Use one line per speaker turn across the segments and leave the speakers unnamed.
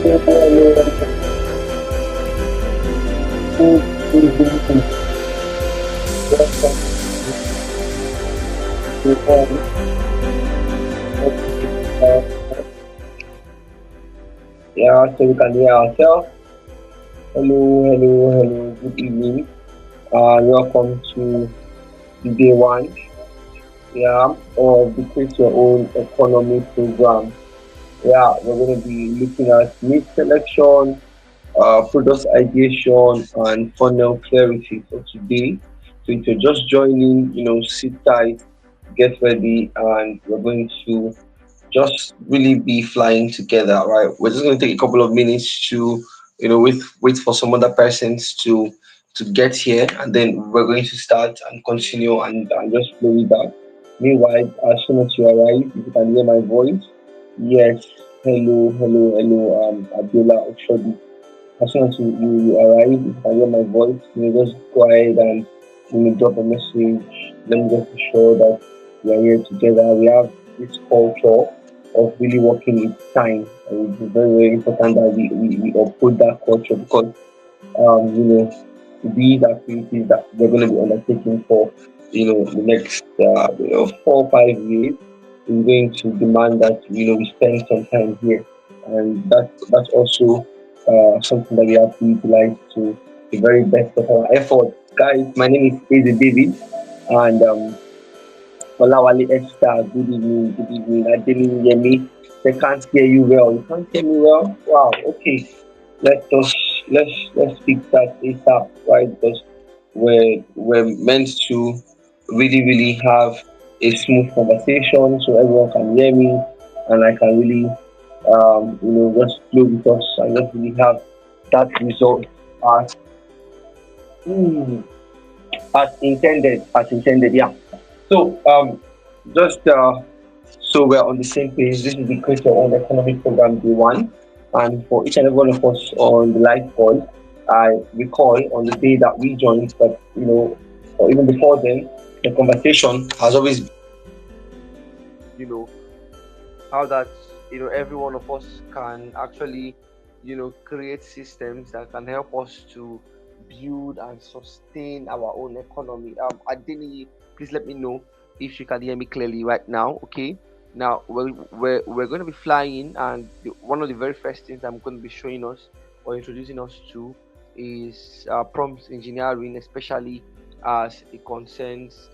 Yeah, so we can hear ourselves. Hello, hello, hello. Good evening. Welcome to day one. Yeah, of the Create Your Own Economy program. Yeah, we're going to be looking at need selection, product ideation, and funnel clarity for today. So if you're just joining, sit tight, get ready, and we're going to just really be flying together, right? We're just going to take a couple of minutes to, wait for some other persons to get here, and then we're going to start and continue and just flow with that. Meanwhile, as soon as you arrive, if you can hear my voice, yes, hello, hello, hello, Abdullah Oshodi. As soon as you arrive, if you can hear my voice, just go ahead and drop a message. Let me just be sure that we are here together. We have this culture of really working with time, and it's very, very important that we uphold that culture because these activities that we're going to be undertaking for the next 4 or 5 years is going to demand that we spend some time here, and that's also something that we have to utilize to the very best of our effort. Guys, my name is Easy David, and Olawale Esther. Good evening, good evening. I didn't hear me. They can't hear you well. You can't hear me well. Wow. Okay. Let us let's fix that ASAP, right? Because we're meant to really have a smooth conversation so everyone can hear me and I can really just flow with us and just really have that result as mm, as intended, yeah. So just so we're on the same page. This is the Create Your Own Economic Program Day One, and for each and every one of us on the live call, I recall on the day that we joined, but or even before then, the conversation has always been, you know, how that every one of us can actually create systems that can help us to build and sustain our own economy. Adini, please let me know if you can hear me clearly right now. Okay, now we're going to be flying, and one of the very first things I'm going to be showing us or introducing us to is prompt engineering, especially as it concerns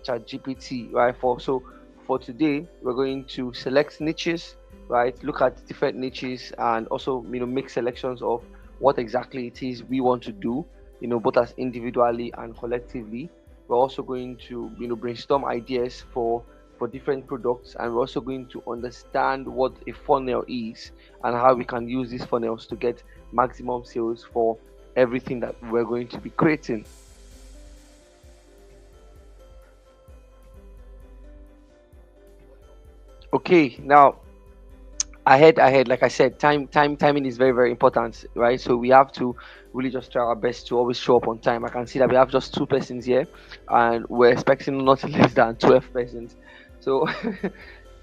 chat gpt, right? For today, we're going to select niches, right? Look at different niches and also, make selections of what exactly it is we want to do, both as individually and collectively. We're also going to, brainstorm ideas for different products, and we're also going to understand what a funnel is and how we can use these funnels to get maximum sales for everything that we're going to be creating. Okay, now ahead, like I said, timing is very, very important, right? So we have to really just try our best to always show up on time. I can see that we have just two persons here, and we're expecting not less than 12 persons. So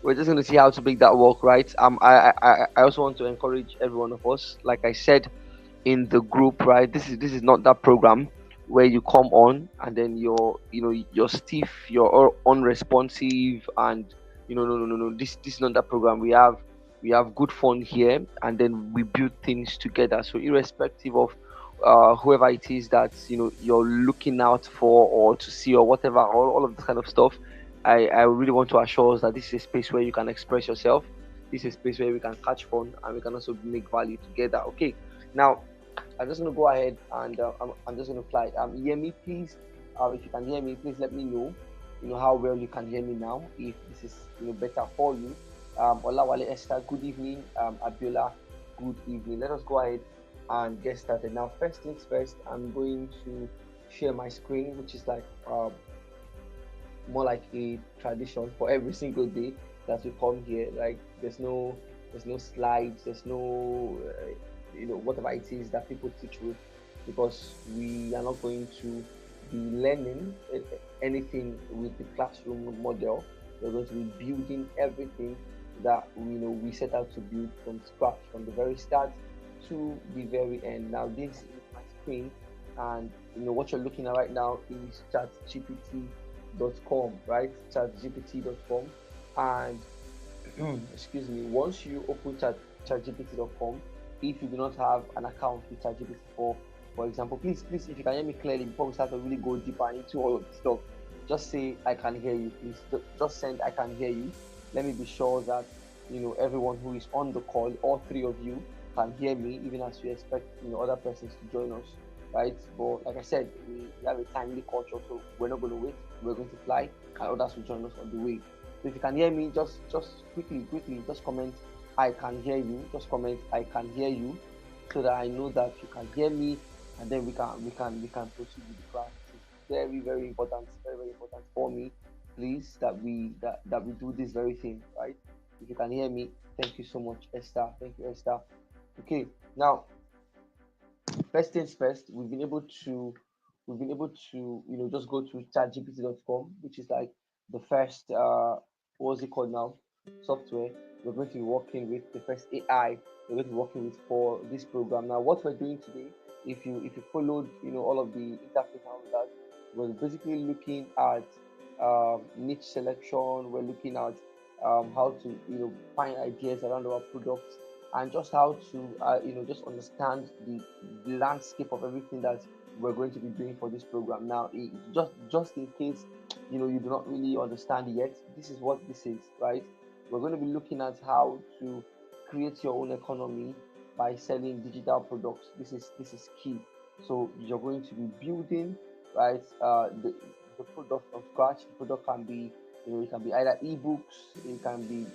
we're just going to see how to make that work, right? I also want to encourage every one of us, like I said in the group, right? This is not that program where you come on and then you're stiff, you're unresponsive, and no. This is not that program. We have good fun here, and then we build things together. So irrespective of whoever it is that you're looking out for or to see or whatever, all of this kind of stuff, I really want to assure us that this is a space where you can express yourself. This is a space where we can catch fun and we can also make value together. Okay, now I'm just gonna go ahead and I'm just gonna fly. Hear me, please. If you can hear me, please let me know. How well you can hear me now. If this is better for you. Olawale Esther, good evening. Abiola, good evening. Let us go ahead and get started. Now, first things first, I'm going to share my screen, which is like more like a tradition for every single day that we come here. Like there's no slides, there's no whatever it is that people teach with, because we are not going to be learning anything with the classroom model. We're going to be building everything that we set out to build from scratch from the very start. to the very end. Now this is my screen, and what you're looking at right now is chatgpt.com, right? Chatgpt.com, and excuse me, once you open chatgpt.com, if you do not have an account with ChatGPT for example, please, if you can hear me clearly before we start to really go deeper into all of this stuff, just say I can hear you, please. Just send I can hear you. Let me be sure that everyone who is on the call, all three of you, can hear me, even as we expect other persons to join us, right? But like I said, we have a timely culture, so we're not going to wait. We're going to fly, and others will join us on the way. So if you can hear me, just quickly, just comment I can hear you. Just comment I can hear you, so that I know that you can hear me, and then we can proceed with the class. It's very important, very important for me, please, that we do this very thing, right? If you can hear me, thank you so much, Esther. Thank you, Esther. Okay, now first things first, we've been able to just go to chatgpt.com, which is like the first what's it called now, software we're going to be working with, the first AI we're going to be working with for this program. Now what we're doing today, if you followed all of the interface and all that, we're basically looking at niche selection. We're looking at how to find ideas around our products, and just how to just understand the landscape of everything that we're going to be doing for this program. Now just in case you do not really understand yet, this is what this is, right? We're going to be looking at how to create your own economy by selling digital products. This is key. So you're going to be building, right, the product from scratch. The product can be it can be either ebooks, it can be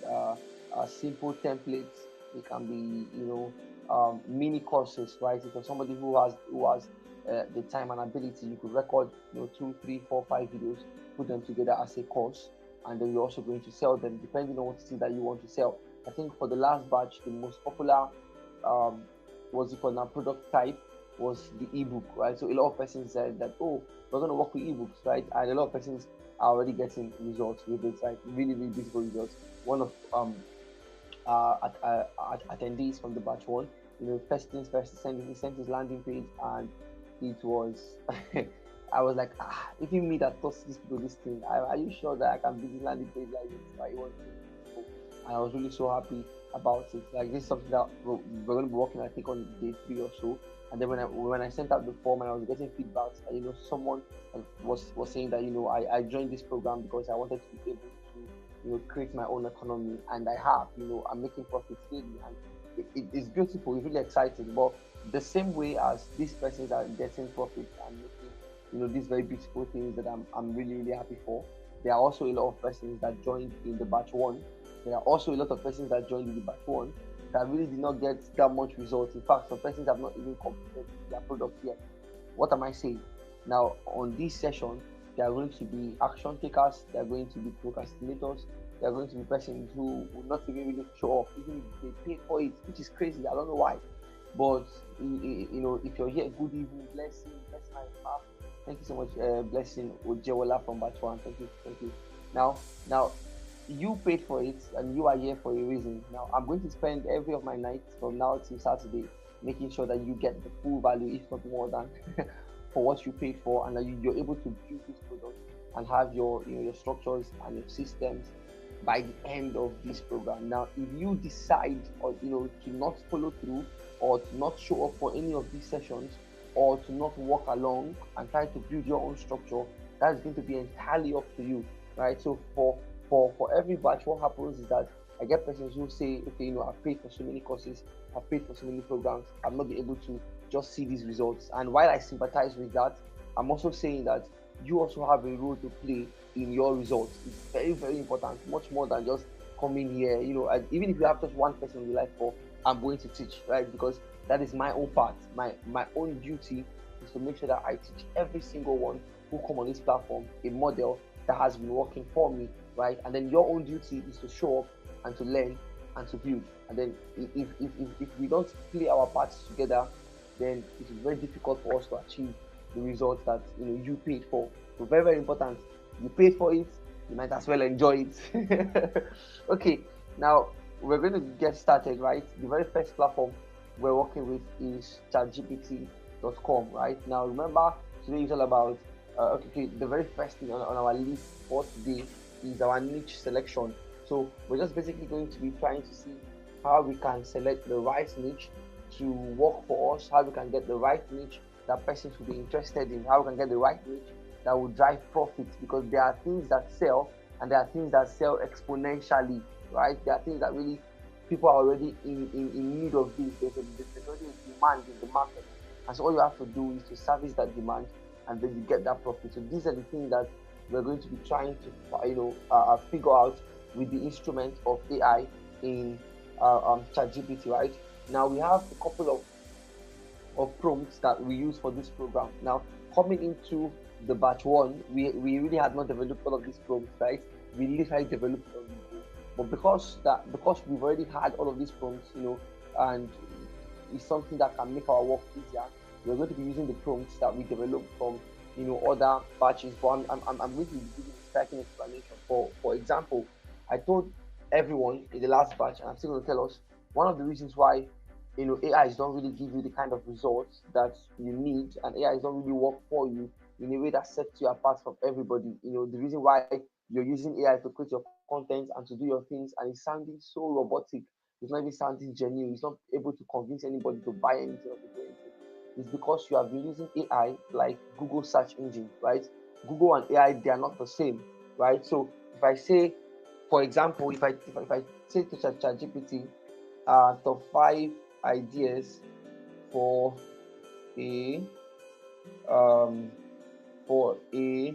simple templates, it can be mini courses, right? If you're somebody who has the time and ability, you could record 2, 3, 4, 5 videos, put them together as a course, and then you're also going to sell them depending on what it is that you want to sell. I think for the last batch, the most popular um, what's it called now, product type was the ebook, right? So a lot of persons said that, oh, we're going to work with ebooks, right? And a lot of persons are already getting results with it, like really beautiful results. One of attendees from the batch one, first things first, he sent his landing page, and it was I was like, even me that taught these people this thing, are you sure that I can build this landing page like this? Like, it was beautiful. And I was really so happy about it. Like, this is something that we're going to be working, I think, on day 3 or so. And then when I sent out the form and I was getting feedbacks, someone was saying that I joined this program because I wanted to be able to create my own economy, and I have. I'm making profits daily, and it's beautiful. It's really exciting. But the same way as these persons are getting profits and making these very beautiful things that I'm really happy for, there are also a lot of persons that joined in the batch one. There are also a lot of persons that joined in the batch one that really did not get that much results. In fact, some persons have not even completed their product yet. What am I saying? Now, on this session, there are going to be action takers, there are going to be procrastinators, there are going to be persons who will not even really show up, even if they pay for it, which is crazy. I don't know why. But if you're here, good evening, blessing my path. Thank you so much, blessing Ojewola from batch one. Thank you. Now, you paid for it, and you are here for a reason. Now, I'm going to spend every of my nights from now till Saturday making sure that you get the full value, if not more than, for what you paid for, and that you're able to build this product and have your structures and your systems by the end of this program. Now, if you decide or to not follow through, or to not show up for any of these sessions, or to not walk along and try to build your own structure, that's going to be entirely up to you, right? So for every batch, what happens is that I get persons who say, okay, I've paid for so many courses, I've paid for so many programs, I've not been able to just see these results. And while I sympathize with that, I'm also saying that you also have a role to play in your results. It's very important, much more than just coming here. Even if you have just one person in your life for, I'm going to teach, right? Because that is my own part. My own duty is to make sure that I teach every single one who come on this platform a model that has been working for me, right? And then your own duty is to show up and to learn and to build. And then if we don't play our parts together, then it is very difficult for us to achieve the results that you paid for. So very important. You paid for it, you might as well enjoy it. Okay, now we're going to get started, right? The very first platform we're working with is chatgpt.com. Right now, remember today is all about okay, the very first thing on our list for today is our niche selection. So we're just basically going to be trying to see how we can select the right niche to work for us, how we can get the right niche that persons will be interested in, how we can get the right niche that will drive profits, because there are things that sell and there are things that sell exponentially, right? There are things that really people are already in need of this. There's already a demand in the market. And so all you have to do is to service that demand and then you get that profit. So these are the things that we're going to be trying to figure out with the instrument of AI in ChatGPT, right? Now we have a couple of prompts that we use for this program. Now, coming into the batch one, we really had not developed all of these prompts, right? We literally developed it on the go. But because we've already had all of these prompts, and it's something that can make our work easier, we're going to be using the prompts that we developed from other batches. But I'm going to be giving a striking explanation. For example, I told everyone in the last batch, and I'm still going to tell us one of the reasons why AIs don't really give you the kind of results that you need, and AIs don't really work for you in a way that sets you apart from everybody. The reason why you're using AI to create your content and to do your things, and it's sounding so robotic, it's not even sounding genuine, it's not able to convince anybody to buy anything or to do anything. It's because you have been using AI like Google search engine, right? Google and AI, they are not the same, right? So if I say, for example, if I say to ChatGPT, top 5 ideas for a um, for a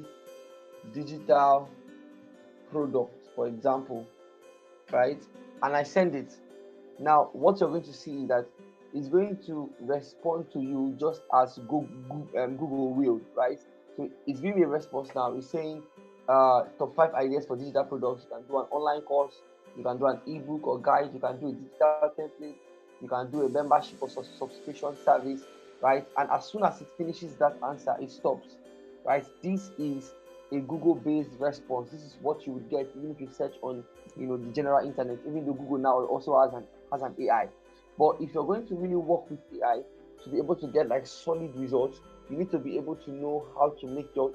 digital product, for example, right? And I send it. Now, what you're going to see is that it's going to respond to you just as Google will, right? So it's giving me a response now. It's saying top 5 ideas for digital products. You can do an online course, you can do an ebook or guide, you can do a digital template, you can do a membership or subscription service, right? And as soon as it finishes that answer, it stops, right? This is a Google-based response. This is what you would get even if you search on the general internet, even though Google now also has an AI. But if you're going to really work with AI to be able to get like solid results, you need to be able to know how to make your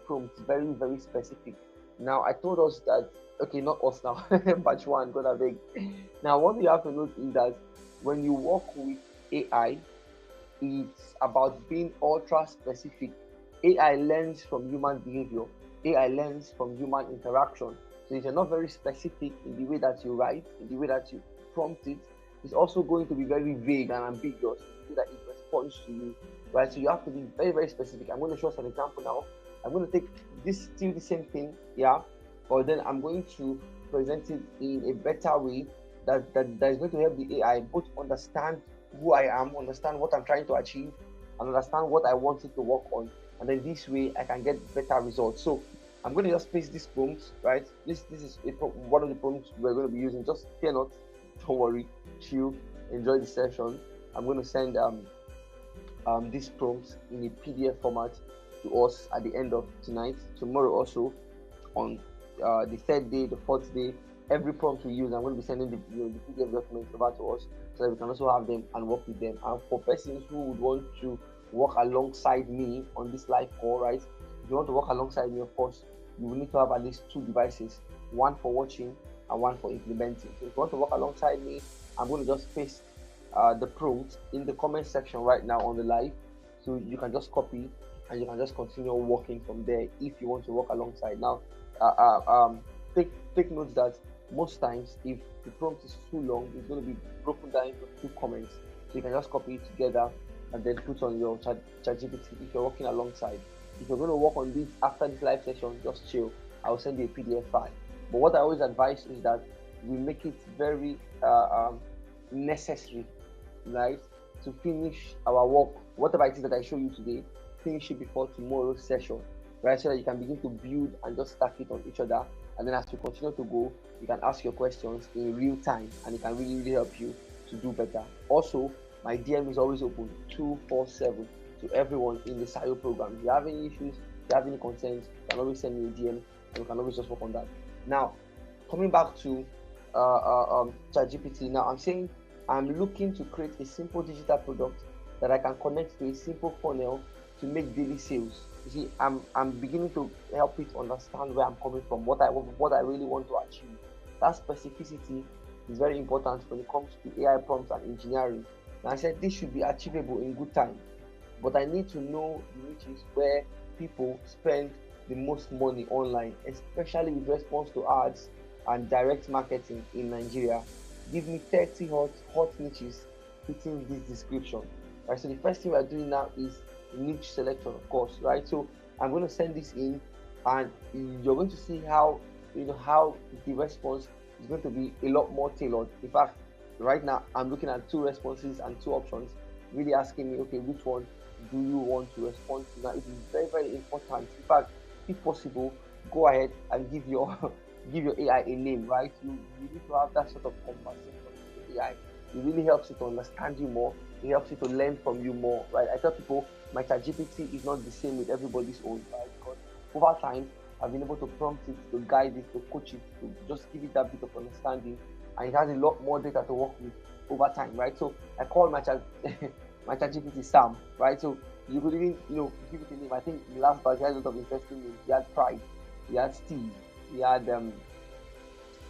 prompts very, very specific. Now I told us that, okay, not us now, batch one, gonna beg. Now what you have to note is that when you work with AI, it's about being ultra specific. AI learns from human behavior. AI learns from human interaction. So if you're not very specific in the way that you write, in the way that you prompt it, it's also going to be very vague and ambiguous in the way that it responds to you. Right? So you have to be very, very specific. I'm going to show us an example now. I'm going to take this still the same thing, yeah, but then I'm going to present it in a better way that is going to help the AI both understand who I am, understand what I'm trying to achieve, and understand what I want it to work on. And then this way I can get better results. So I'm going to just paste this prompt, right? This is one of the prompts we're going to be using. Just fear not, don't worry, chill, enjoy the session. I'm going to send these prompts in a PDF format to us at the end of tonight. Tomorrow also, on the third day, the fourth day, every prompt we use, I'm going to be sending the PDF documents over to us so that we can also have them and work with them. And for persons who would want to work alongside me on this live call, right? If you want to work alongside me, of course, you will need to have at least 2 devices, one for watching and one for implementing. So if you want to work alongside me, I'm going to just paste the prompt in the comment section right now on the live, so you can just copy and you can just continue working from there if you want to work alongside. Now, uh, uh, um, take note that most times if the prompt is too long, it's going to be broken down into 2 comments, so you can just copy it together and then put on your ChatGPT if you're working alongside. If you're going to work on this after this live session, just chill. I'll send you a PDF file. But what I always advise is that we make it very necessary, right, to finish our work, whatever it is that I show you today, finish it before tomorrow's session, right, so that you can begin to build and just stack it on each other. And then as we continue to go, you can ask your questions in real time and it can really, really help you to do better. Also, my DM is always open 247 to everyone in the CYOE program. If you have any issues, if you have any concerns, you can always send me a DM and we can always just work on that. Now, coming back to ChatGPT, now I'm saying I'm looking to create a simple digital product that I can connect to a simple funnel to make daily sales. You see, I'm beginning to help it understand where I'm coming from, what I really want to achieve. That specificity is very important when it comes to AI prompts and engineering. And I said this should be achievable in good time, but I need to know the niches where people spend the most money online, especially with response to ads and direct marketing in Nigeria. Give me 30 hot niches fitting this description. Right. So the first thing we're doing now is niche selection, of course, right? So I'm going to send this in, and you're going to see how how the response is going to be a lot more tailored. In fact, right now I'm looking at two responses and two options, really asking me, okay, which one do you want to respond to? Now it is very, very important. In fact, if possible, go ahead and give your give your AI a name, right? You need to have that sort of conversation with AI. It really helps it to understand you more. It helps you to learn from you more, right? I tell people my ChatGPT is not the same with everybody's own, right? Because over time I've been able to prompt it, to guide it, to coach it, to just give it that bit of understanding, and it has a lot more data to work with over time, right? So I call my chat my ChatGPT Sam, right? So you could even give it a name. I think the last batch he had a lot of interesting names. He had Pride, he had Steve, he had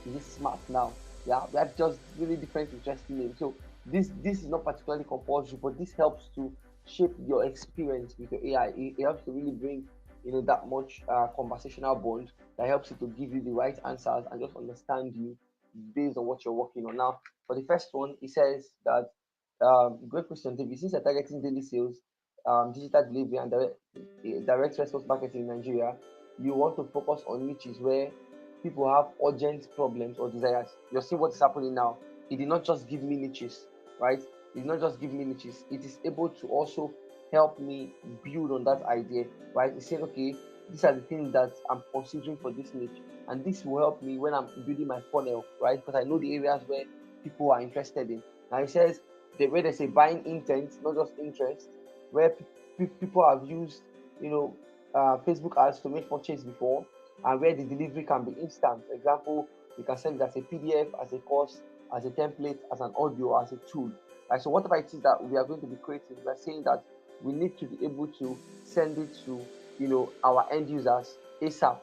is it Smart now? Yeah, we had just really different interesting names. So this is not particularly compulsory, but this helps to shape your experience with your AI. It helps to really bring that much conversational bond that helps you to give you the right answers and just understand you based on what you're working on. Now, for the first one, it says that great question, David. Since you're targeting daily sales, digital delivery, and direct response marketing in Nigeria, you want to focus on niches where people have urgent problems or desires. You're seeing what is happening now. It did not just give me niches, right? It did not just give me niches. It is able to also help me build on that idea, right? It's saying, okay, these are the things that I'm considering for this niche, and this will help me when I'm building my funnel, right? Because I know the areas where people are interested in. Now it says where there's a buying intent, not just interest, where people have used, you know, Facebook ads to make purchase before, and where the delivery can be instant. For example, you can send it as a PDF, as a course, as a template, as an audio, as a tool. Right? So whatever it is that we are going to be creating, we are saying that we need to be able to send it to our end users ASAP.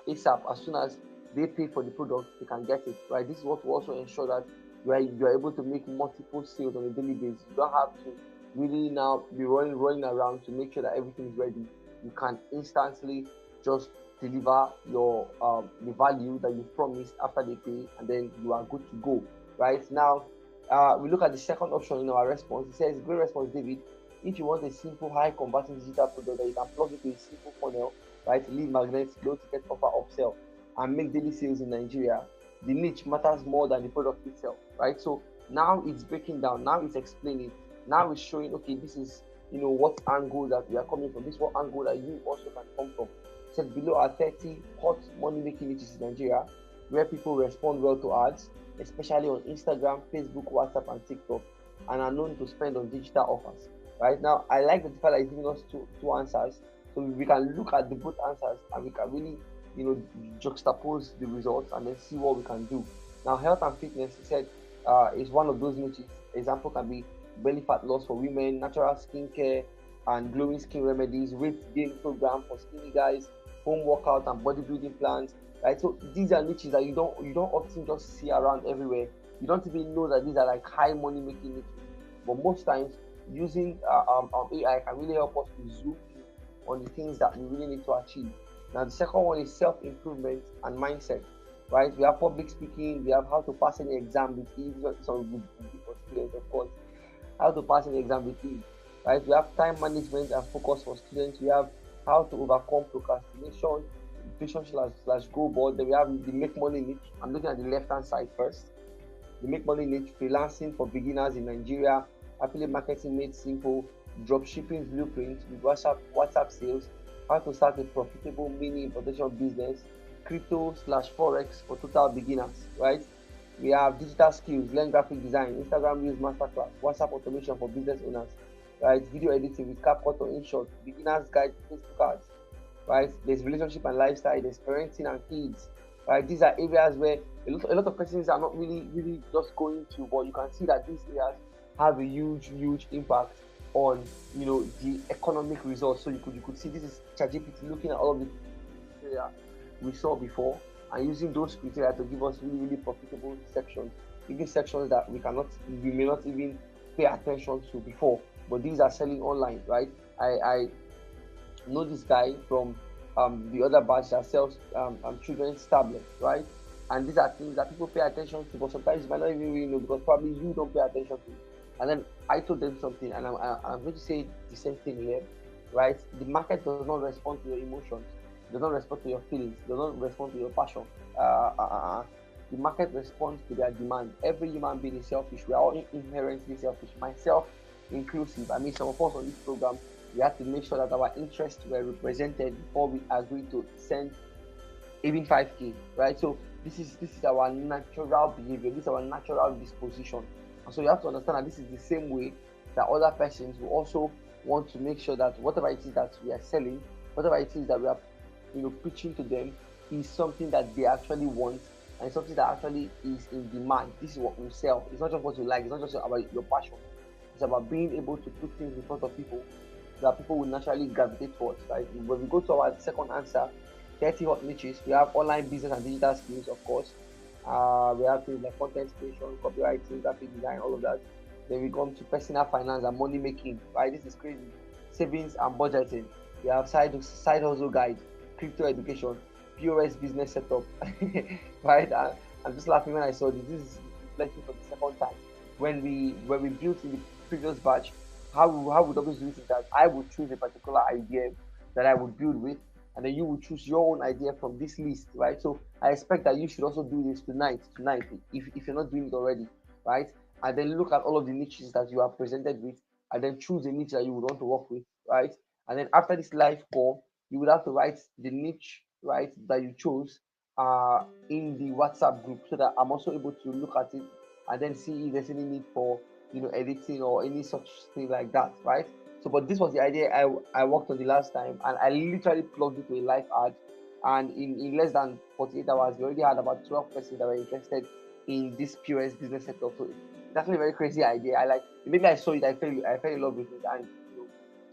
As soon as they pay for the product, they can get it. Right. This is what will also ensure that you are able to make multiple sales on a daily basis. You don't have to really now be running around to make sure that everything is ready. You can instantly just deliver your the value that you promised after they pay, and then you are good to go. Right now, we look at the second option in our response. It says, "Great response, David. If you want a simple, high converting digital product that you can plug into a simple funnel, right? Lead magnets, low ticket offer, upsell, and make daily sales in Nigeria, the niche matters more than the product itself, right? So now it's breaking down. Now it's explaining. Now it's showing. Okay, this is what angle that we are coming from. This is what angle that you also can come from. Said below are 30 hot money making niches in Nigeria where people respond well to ads, especially on Instagram, Facebook, WhatsApp, and TikTok, and are known to spend on digital offers. Right now, I like the fact that it's giving us two answers, so we can look at the both answers and we can really, juxtapose the results and then see what we can do. Now, health and fitness, he said, is one of those niches. Example can be belly fat loss for women, natural skincare and glowing skin remedies, weight gain program for skinny guys, home workout and bodybuilding plans, right? So these are niches that you don't often just see around everywhere. You don't even know that these are like high money making niches. But most times, using AI can really help us to zoom in on the things that we really need to achieve. Now, the second one is self improvement and mindset, right? We have public speaking, we have how to pass any exam with ease. Some good for students, of course, how to pass an exam with ease, right? We have time management and focus for students. We have how to overcome procrastination, vision slash goal board. Then we have the make money niche. I'm looking at the left hand side first. The make money niche, freelancing for beginners in Nigeria, affiliate marketing made simple, dropshipping blueprint with WhatsApp sales, how to start a profitable mini importation business, crypto slash forex for total beginners, right? We have digital skills, learn graphic design, Instagram reels masterclass, WhatsApp automation for business owners, right? Video editing with CapCut or InShot, beginners guide to Facebook ads, right? There's relationship and lifestyle, there's parenting and kids, right? These are areas where a lot of persons are not really just going to, but you can see that these areas have a huge impact on the economic results. So you could see this is ChatGPT looking at all of the criteria we saw before and using those criteria to give us really profitable sections, even sections that we may not even pay attention to before, but these are selling online, right? I know this guy from the other batch that sells children's tablets, right? And these are things that people pay attention to, but sometimes you might not even really know because probably you don't pay attention to it. And then I told them something, and I'm going to say the same thing here, right? The market does not respond to your emotions, does not respond to your feelings, does not respond to your passion. Uh, uh, uh, uh. The market responds to their demand. Every human being is selfish. We are all inherently selfish, myself inclusive. I mean, some of us on this program, we have to make sure that our interests were represented before we agree to send even 5k, right? So this is our natural behavior, this is our natural disposition. And so you have to understand that this is the same way that other persons will also want to make sure that whatever it is that we are selling, whatever it is that we are pitching to them, is something that they actually want and something that actually is in demand. This is what we sell. It's not just what you like, it's not just about your passion. It's about being able to put things in front of people that people will naturally gravitate towards, right? When we go to our second answer, 30 hot niches, we have online business and digital skills, of course. We have things like content creation, copywriting, graphic design, all of that. Then we come to personal finance and money making, right? This is crazy. Savings and budgeting. We have side hustle guide, crypto education, POS business setup, right? I'm just laughing when I saw this. This is reflecting for the second time. When we built in the previous batch, how would always do it is that I would choose a particular idea that I would build with, and then you will choose your own idea from this list, right? So I expect that you should also do this tonight, if you're not doing it already, right? And then look at all of the niches that you are presented with, and then choose a niche that you would want to work with, right? And then after this live call, you would have to write the niche, right, that you chose in the WhatsApp group so that I'm also able to look at it and then see if there's any need for editing or any such thing like that, right? So, but this was the idea I worked on the last time, and I literally plugged it to a live ad, and in less than 48 hours, we already had about 12 persons that were interested in this POS business setup. So it's actually a very crazy idea. I like maybe I saw it, I fell in love with it, and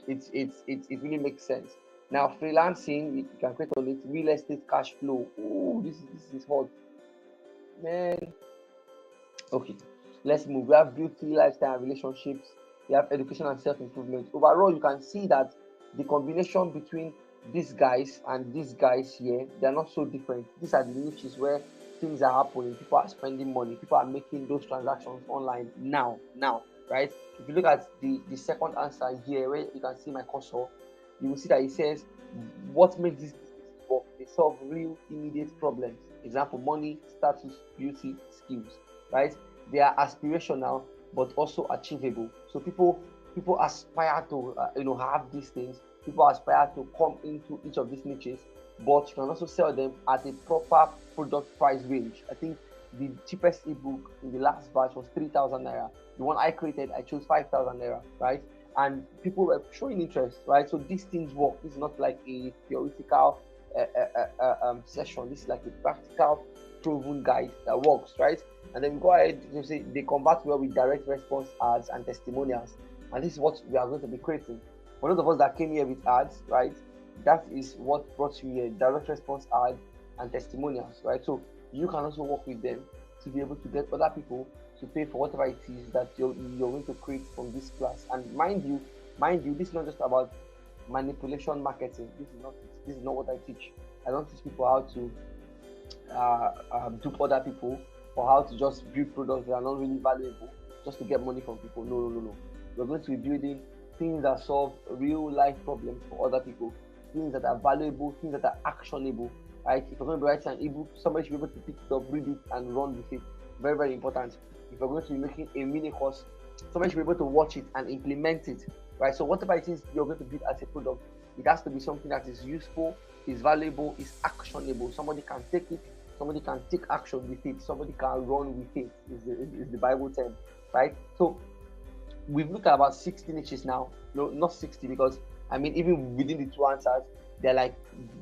it really makes sense. Now freelancing, you can create on it. Real estate cash flow. Oh, this is hot, man. Okay, let's move. We have beauty, lifestyle, and relationships. We have education and self-improvement. Overall, you can see that the combination between these guys and these guys here, they are not so different. These are the niches where things are happening. People are spending money. People are making those transactions online now, right? If you look at the second answer here, where you can see my cursor, you will see that it says what makes this business work. They solve real immediate problems. Example: money, status, beauty, skills, right? They are aspirational but also achievable. So people aspire to have these things. People aspire to come into each of these niches, but you can also sell them at a proper product price range. I think the cheapest ebook in the last batch was 3,000 naira. The one I created, I chose 5,000 naira, right? And people were showing interest, right? So these things work. This is not like a theoretical session. This is like a practical, proven guide that works, right? And then we go ahead to say they convert well with direct response ads and testimonials. And this is what we are going to be creating. For those of us that came here with ads, right? That is what brought you here: direct response ads and testimonials, right? So you can also work with them to be able to get other people to pay for whatever it is that you're going to create from this class. And mind you, this is not just about manipulation marketing. This is not what I teach. I don't teach people how to dupe other people, or how to just build products that are not really valuable just to get money from people. No, no, no, no. We're going to be building things that solve real life problems for other people, things that are valuable, things that are actionable. Right? If you're going to be writing an ebook, somebody should be able to pick it up, read it, and run with it. Very, very important. If you're going to be making a mini course, somebody should be able to watch it and implement it. Right? So whatever it is you're going to build as a product, it has to be something that is useful, is valuable, is actionable. Somebody can take it, somebody can take action with it, somebody can run with it, is the Bible term, right? So we've looked at about 60 niches now. No, not 60, because I mean, even within the two answers, they're like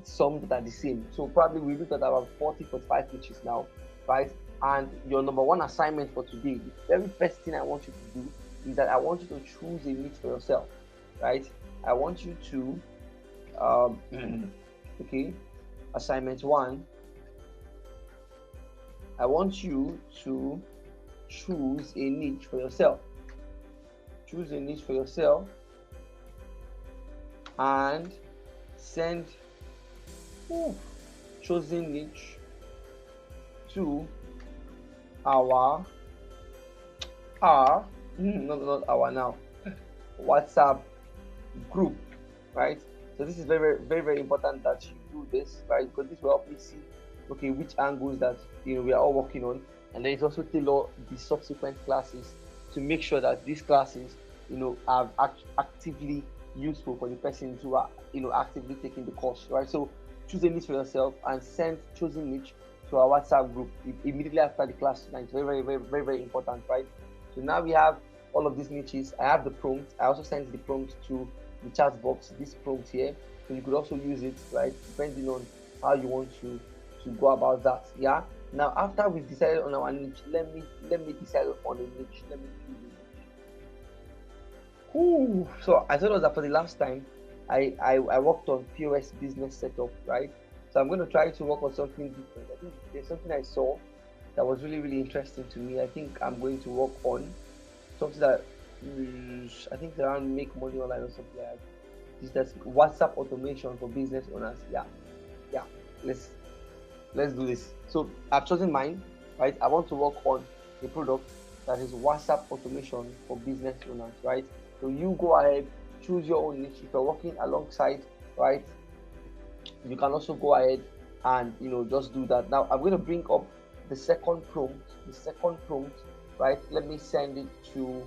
some that are the same. So probably we looked at about 40, 45 niches now, right? And your number one assignment for today, the very first thing I want you to do is that I want you to choose a niche for yourself, right? I want you to, um, okay, assignment one, I want you to choose a niche for yourself. Choose a niche for yourself and send chosen niche to our not our now WhatsApp group, right? So this is very important that you do this, right? Because this will help me see, okay, which angles that we are all working on, and then it's also tailor the subsequent classes to make sure that these classes, are actively useful for the persons who are, actively taking the course, right? So choose a niche for yourself and send chosen niche to our WhatsApp group immediately after the class tonight. It's very important, right? So now we have all of these niches. I have the prompt. I also sent the prompt to the chat box, this prompt here. So you could also use it, right? Depending on how you want to go about that. Yeah. Now after we've decided on our niche, let me decide on a niche. Let me choose a niche. So I told us that for the last time, I worked on POS business setup, right? So I'm going to try to work on something different. I think there's something I saw that was really interesting to me. I think I'm going to work on something that I think around make money online or something like that. This that's WhatsApp automation for business owners. Yeah. Let's let's do this. So I've chosen mine, right? I want to work on a product that is WhatsApp automation for business owners, right? So you go ahead, choose your own niche. If you're working alongside, right, you can also go ahead and just do that. Now I'm going to bring up the second prompt, right? Let me send it to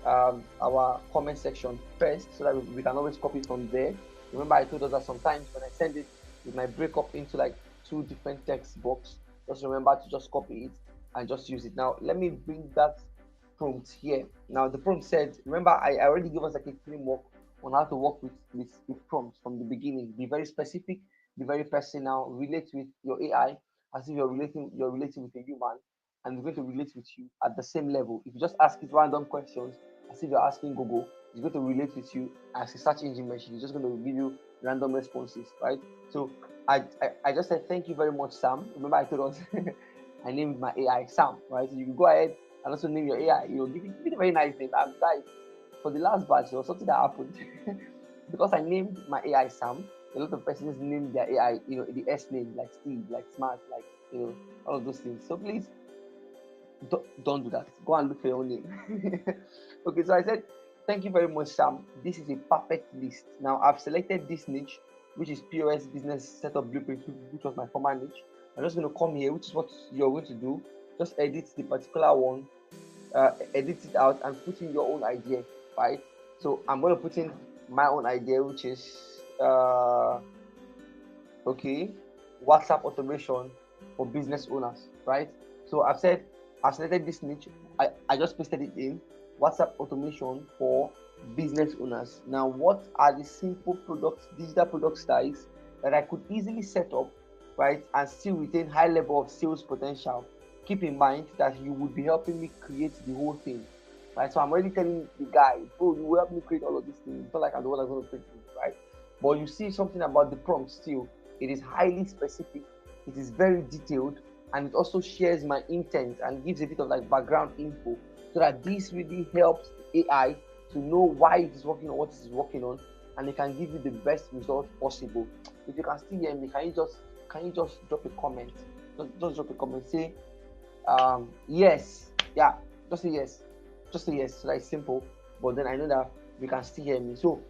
our comment section first so that we can always copy from there. Remember I told us that sometimes when I send it, it might break up into like two different text box. Just remember to just copy it and just use it. Now let me bring that prompt here. Now the prompt said, remember I already gave us like a framework on how to work with prompts from the beginning. Be very specific, be very personal, relate with your AI as if you're relating with a human, and it's going to relate with you at the same level. If you just ask it random questions as if you're asking Google, it's going to relate with you as a search engine machine. It's just going to give you random responses, right? So I just said thank you very much, Sam. Remember I told us I named my AI Sam, right? So you can go ahead and also name your AI. Give it a very nice name. Guys, for the last batch, there was something that happened because I named my AI Sam. A lot of persons named their AI, the S name like Steve, like Smart, like all of those things. So please don't do that. Go and look for your own name. Okay, so I said, thank you very much, Sam. This is a perfect list. Now I've selected this niche, which is POS business setup blueprint, which was my former niche. I'm just going to come here, which is what you're going to do. Just edit the particular one, edit it out, and put in your own idea, right? So I'm going to put in my own idea, which is okay, WhatsApp automation for business owners, right? So I've selected this niche. I just pasted it in WhatsApp automation for business owners. Now, what are the simple products, digital product styles that I could easily set up, right, and still retain high level of sales potential? Keep in mind that you would be helping me create the whole thing, right? So I'm already telling the guy, bro, you will help me create all of these things. It's not like I'm the one that's going to create it, right? But you see something about the prompt still. It is highly specific, it is very detailed, and it also shares my intent and gives a bit of like background info so that this really helps AI to know why it is working on what it is working on, and it can give you the best result possible. If you can still hear me, can you just drop a comment? Just drop a comment. Say yes. Yeah, just say yes. Just say yes. So that it's simple. But then I know that you can still hear me. So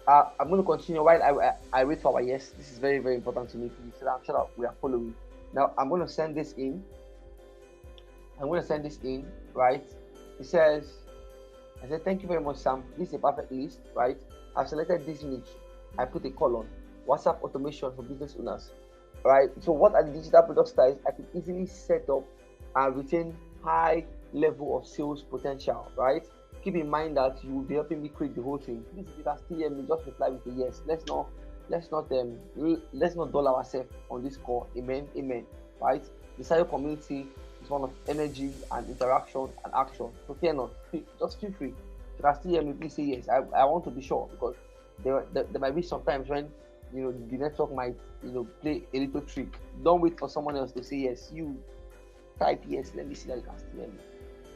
I'm going to continue while I wait for our yes. This is very important to me, please, so that I'm sure that we are following. Now I'm going to send this in. Right? It says, I said, thank you very much, Sam. This is a perfect list, right? I've selected this niche. I put a column, WhatsApp automation for business owners, right? So what are the digital product styles I could easily set up and retain high level of sales potential, right? Keep in mind that you will be helping me create the whole thing. Please, if you can still hear me, just reply with a yes. Let's not dull ourselves on this call. Amen. Right? The cyber community is one of energy and interaction and action. So fear not. Just feel free. If you can still hear me, please say yes. I want to be sure, because there might be sometimes when the network might play a little trick. Don't wait for someone else to say yes. You type yes. Let me see that you can still hear me.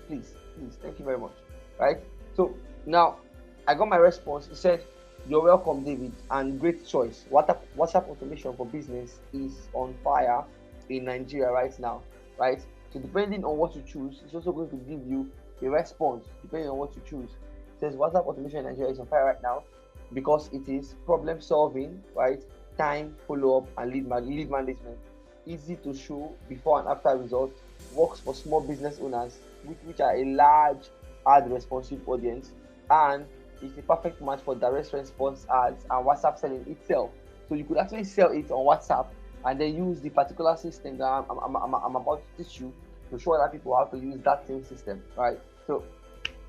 Please. Thank you very much. Right. So now I got my response. He said, "You're welcome, David, and great choice. WhatsApp automation for business is on fire in Nigeria right now." Right. So depending on what you choose, it's also going to give you a response depending on what you choose. It says WhatsApp automation in Nigeria is on fire right now because it is problem solving, right? Time, follow up, and lead management. Easy to show before and after results. Works for small business owners, which are a large ad responsive audience, and it's a perfect match for direct response ads and WhatsApp selling itself. So you could actually sell it on WhatsApp and then use the particular system that I'm about to teach you to show other people how to use that same system, right? So,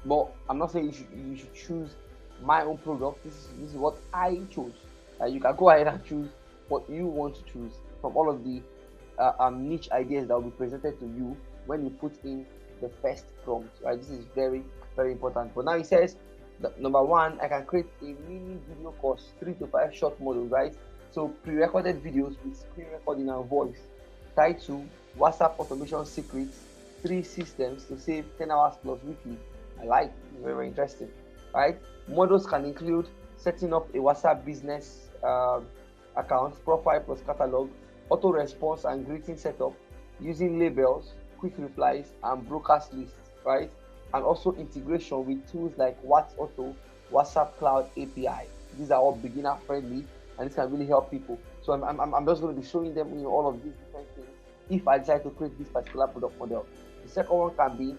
but I'm not saying you should choose my own product. This is what I chose. You can go ahead and choose what you want to choose from all of the niche ideas that will be presented to you when you put in the first prompt, right? This is very, very important. But now it says that number one, I can create a mini video course, 3 to 5 short models, right? So pre-recorded videos with screen recording and voice. Tied to WhatsApp automation secrets, 3 systems to save 10 hours plus weekly. I like, very, very interesting, right? Models can include setting up a WhatsApp business account, profile plus catalog, auto response and greeting setup, using labels, quick replies, and broadcast lists, right? And also integration with tools like WhatsAuto, WhatsApp Cloud API. These are all beginner friendly, and this can really help people. So I'm just going to be showing them all of these different things if I decide to create this particular product model. The second one can be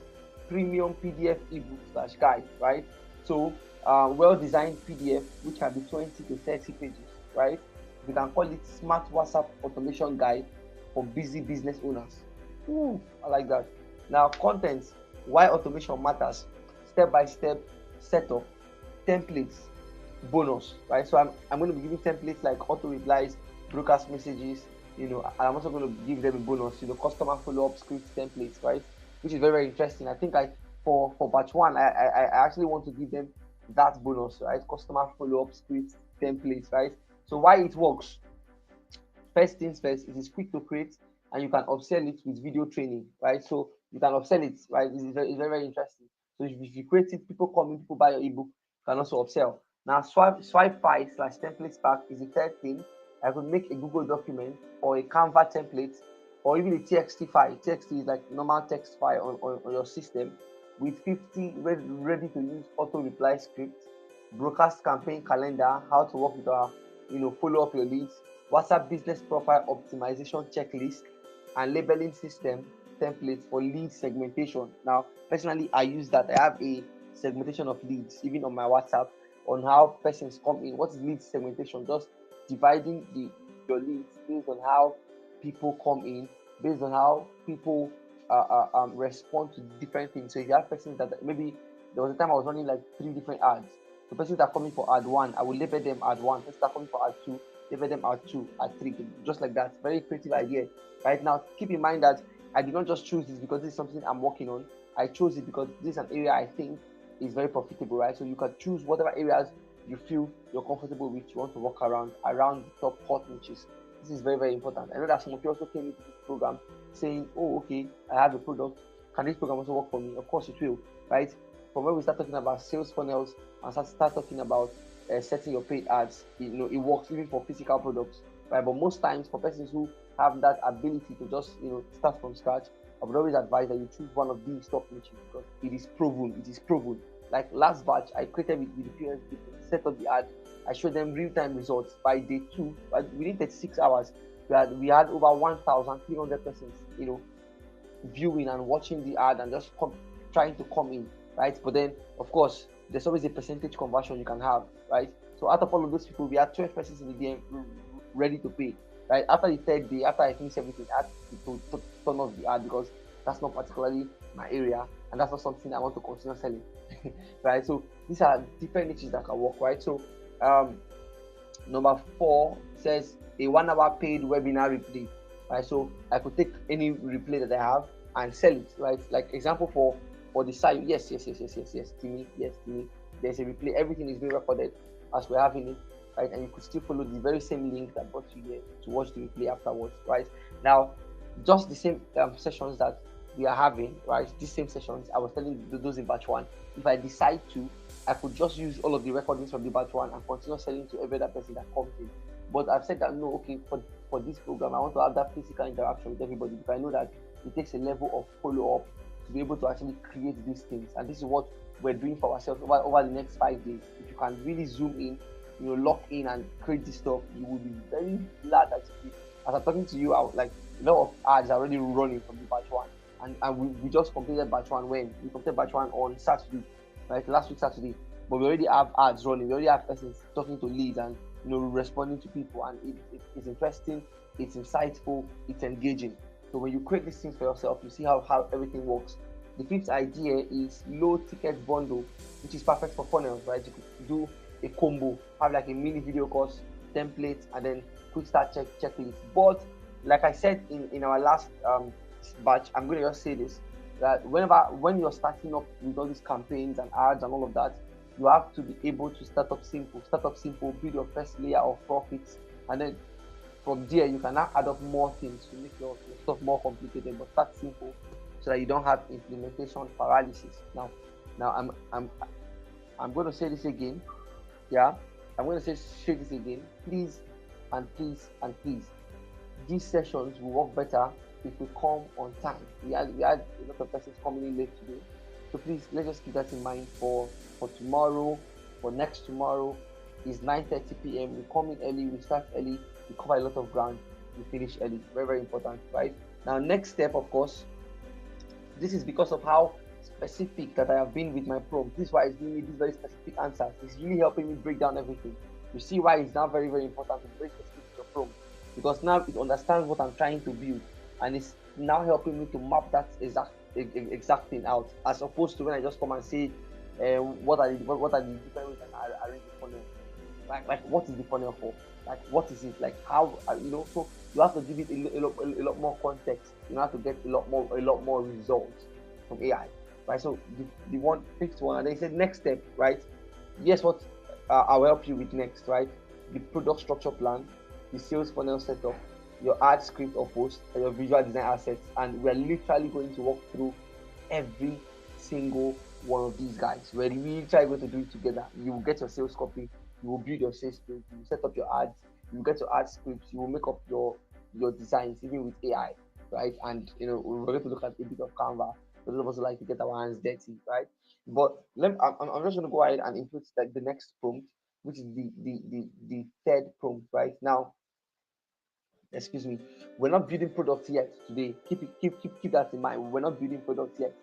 premium PDF ebook slash guide, right? So well-designed PDF, which can be 20 to 30 pages, right? We can call it Smart WhatsApp Automation Guide for busy business owners. Ooh, I like that. Now, contents, why automation matters, step-by-step setup, templates, bonus, right? So I'm going to be giving templates like auto replies, broadcast messages, and I'm also going to give them a bonus, customer follow-up script templates, right? Which is very, very interesting. I think for batch one, I actually want to give them that bonus, right? Customer follow-up script templates, right? So why it works? First things first, it is quick to create and you can upsell it with video training, right? So you can upsell it, right? It's very, very interesting. So if you create it, people come in, people buy your ebook, you can also upsell. Now, swipe file slash templates pack is the third thing. I could make a Google document or a Canva template or even a TXT file. TXT is like normal text file on your system with 50 ready to use auto reply scripts, broadcast campaign calendar, how to work with our, follow up your leads, WhatsApp business profile optimization checklist, and labeling system templates for lead segmentation. Now, personally, I use that. I have a segmentation of leads, even on my WhatsApp, on how persons come in. What is lead segmentation? Just dividing your leads based on how people come in, based on how people respond to different things. So if you have persons that maybe there was a time I was running like 3 different ads. The persons that are coming for ad one, I will label them ad one. Persons that are coming for ad two, label them ad two, ad three, just like that. Very creative idea. Right now, keep in mind that I did not just choose this because this is something I'm working on. I chose it because this is an area I think is very profitable, right? So you can choose whatever areas you feel you're comfortable with, you want to work around the top hot niches. This is very, very important. I know that some of you also came into this program saying, oh, okay, I have a product. Can this program also work for me? Of course it will, right? From when we start talking about sales funnels and start talking about setting your paid ads, it works even for physical products, right? But most times for persons who have that ability to just, start from scratch, I would always advise that you choose one of these top niches because it is proven. It is proven. Like last batch, I created with the previous people, set up the ad. I showed them real-time results by day 2. Within 36 hours, we had over 1,300 persons, viewing and watching the ad and just trying to come in, right? But then, of course, there's always a percentage conversion you can have, right? So out of all of those people, we had 12 persons in the DM ready to pay, right? After the third day, after I finished everything, I had to turn off the ad because that's not particularly my area and that's not something I want to continue selling, right? So these are different niches that can work, right? So number 4 says a 1 hour paid webinar replay, right? So I could take any replay that I have and sell it, right? Like example for the site, yes, Timmy, yes, Timmy. there's a replay. Everything is being recorded as we're having it, right? And you could still follow the very same link that brought you here to watch the replay afterwards, right? Now, just the same sessions that we are having, right? These same sessions, I was telling those in batch one. If I decide to, I could just use all of the recordings from the batch one and continue selling to every other person that comes in. But I've said that no, okay, for this program, I want to have that physical interaction with everybody because I know that it takes a level of follow up to be able to actually create these things. And this is what we're doing for ourselves over the next 5 days. If you can really zoom in, lock in and create this stuff, you will be very glad that as I'm talking to you, out like a lot of ads are already running from the batch one. And we just completed batch one when we completed batch one on Saturday, right? Last week Saturday. But we already have ads running. We already have persons talking to leads and responding to people, and it's interesting, it's insightful, it's engaging. So when you create these things for yourself, you see how everything works. The fifth idea is low ticket bundle, which is perfect for funnels, right? You could do a combo, have like a mini video course, template, and then quick start checklist. But like I said in our last batch, I'm going to just say this, that when you're starting up with all these campaigns and ads and all of that, you have to be able to start up simple, build your first layer of profits, and then from there you can now add up more things to make your stuff more complicated, but start simple so that you don't have implementation paralysis. Now I'm going to say this again. Yeah, I'm going to say this again. Please and please and please, these sessions will work better if we come on time. We had a lot of persons coming in late today, so please let's just keep that in mind for tomorrow, for next tomorrow. Is 9:30 p.m. We come in early, we start early, we cover a lot of ground, we finish early. Very, very important, right? Now, next step, of course, this is because of how specific that I have been with my prompt. This is why it's giving me these very specific answers. It's really helping me break down everything. You see why it's now very, very important to be very specific with your prompt, because now it understands what I'm trying to build, and it's now helping me to map that exact thing out, as opposed to when I just come and say, what are the different ways I arrange the funnel. Like what is the funnel for? Like what is it? Like how So you have to give it a lot more context. You have to get a lot more results from AI, right? So the fifth one, and then he said next step, right? Yes, what I will help you with next, right? The product structure plan, the sales funnel setup, your ad script or post, and your visual design assets, and we're literally going to walk through every single one of these guys. We're literally going to do it together. You will get your sales copy, you will build your sales page, you will set up your ads, you will get your ad scripts, you will make up your designs even with AI, right? And we're going to look at a bit of Canva. Those of us who like to get our hands dirty, right? But I'm just going to go ahead and input like the next prompt, which is the third prompt, right? Now, excuse me, we're not building products yet today. Keep that in mind. We're not building products yet.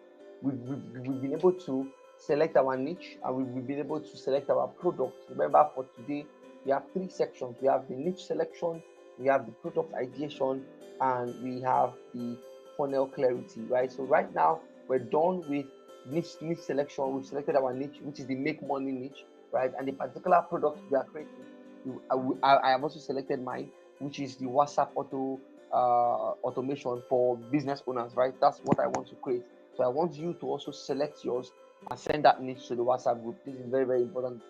We've been able to select our niche, and we've been able to select our product. Remember, for today we have three sections. We have the niche selection, we have the product ideation, and we have the funnel clarity, right? So right now we're done with niche selection. We've selected our niche, which is the make money niche, right? And the particular product we are creating, I have also selected mine, which is the WhatsApp automation for business owners, right? That's what I want to create. So I want you to also select yours and send that niche to the WhatsApp group. This is very, very important.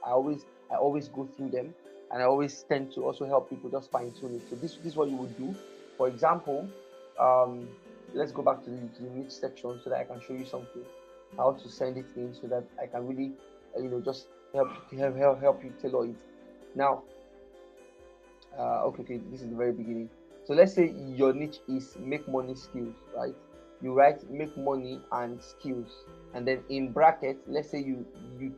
I always go through them, and I always tend to also help people just fine tune it. So this is what you would do. For example, let's go back to the niche section so that I can show you something, how to send it in, so that I can really just help you tailor it. Now, okay, this is the very beginning. So let's say your niche is make money skills, right? You write make money and skills, and then in brackets, let's say you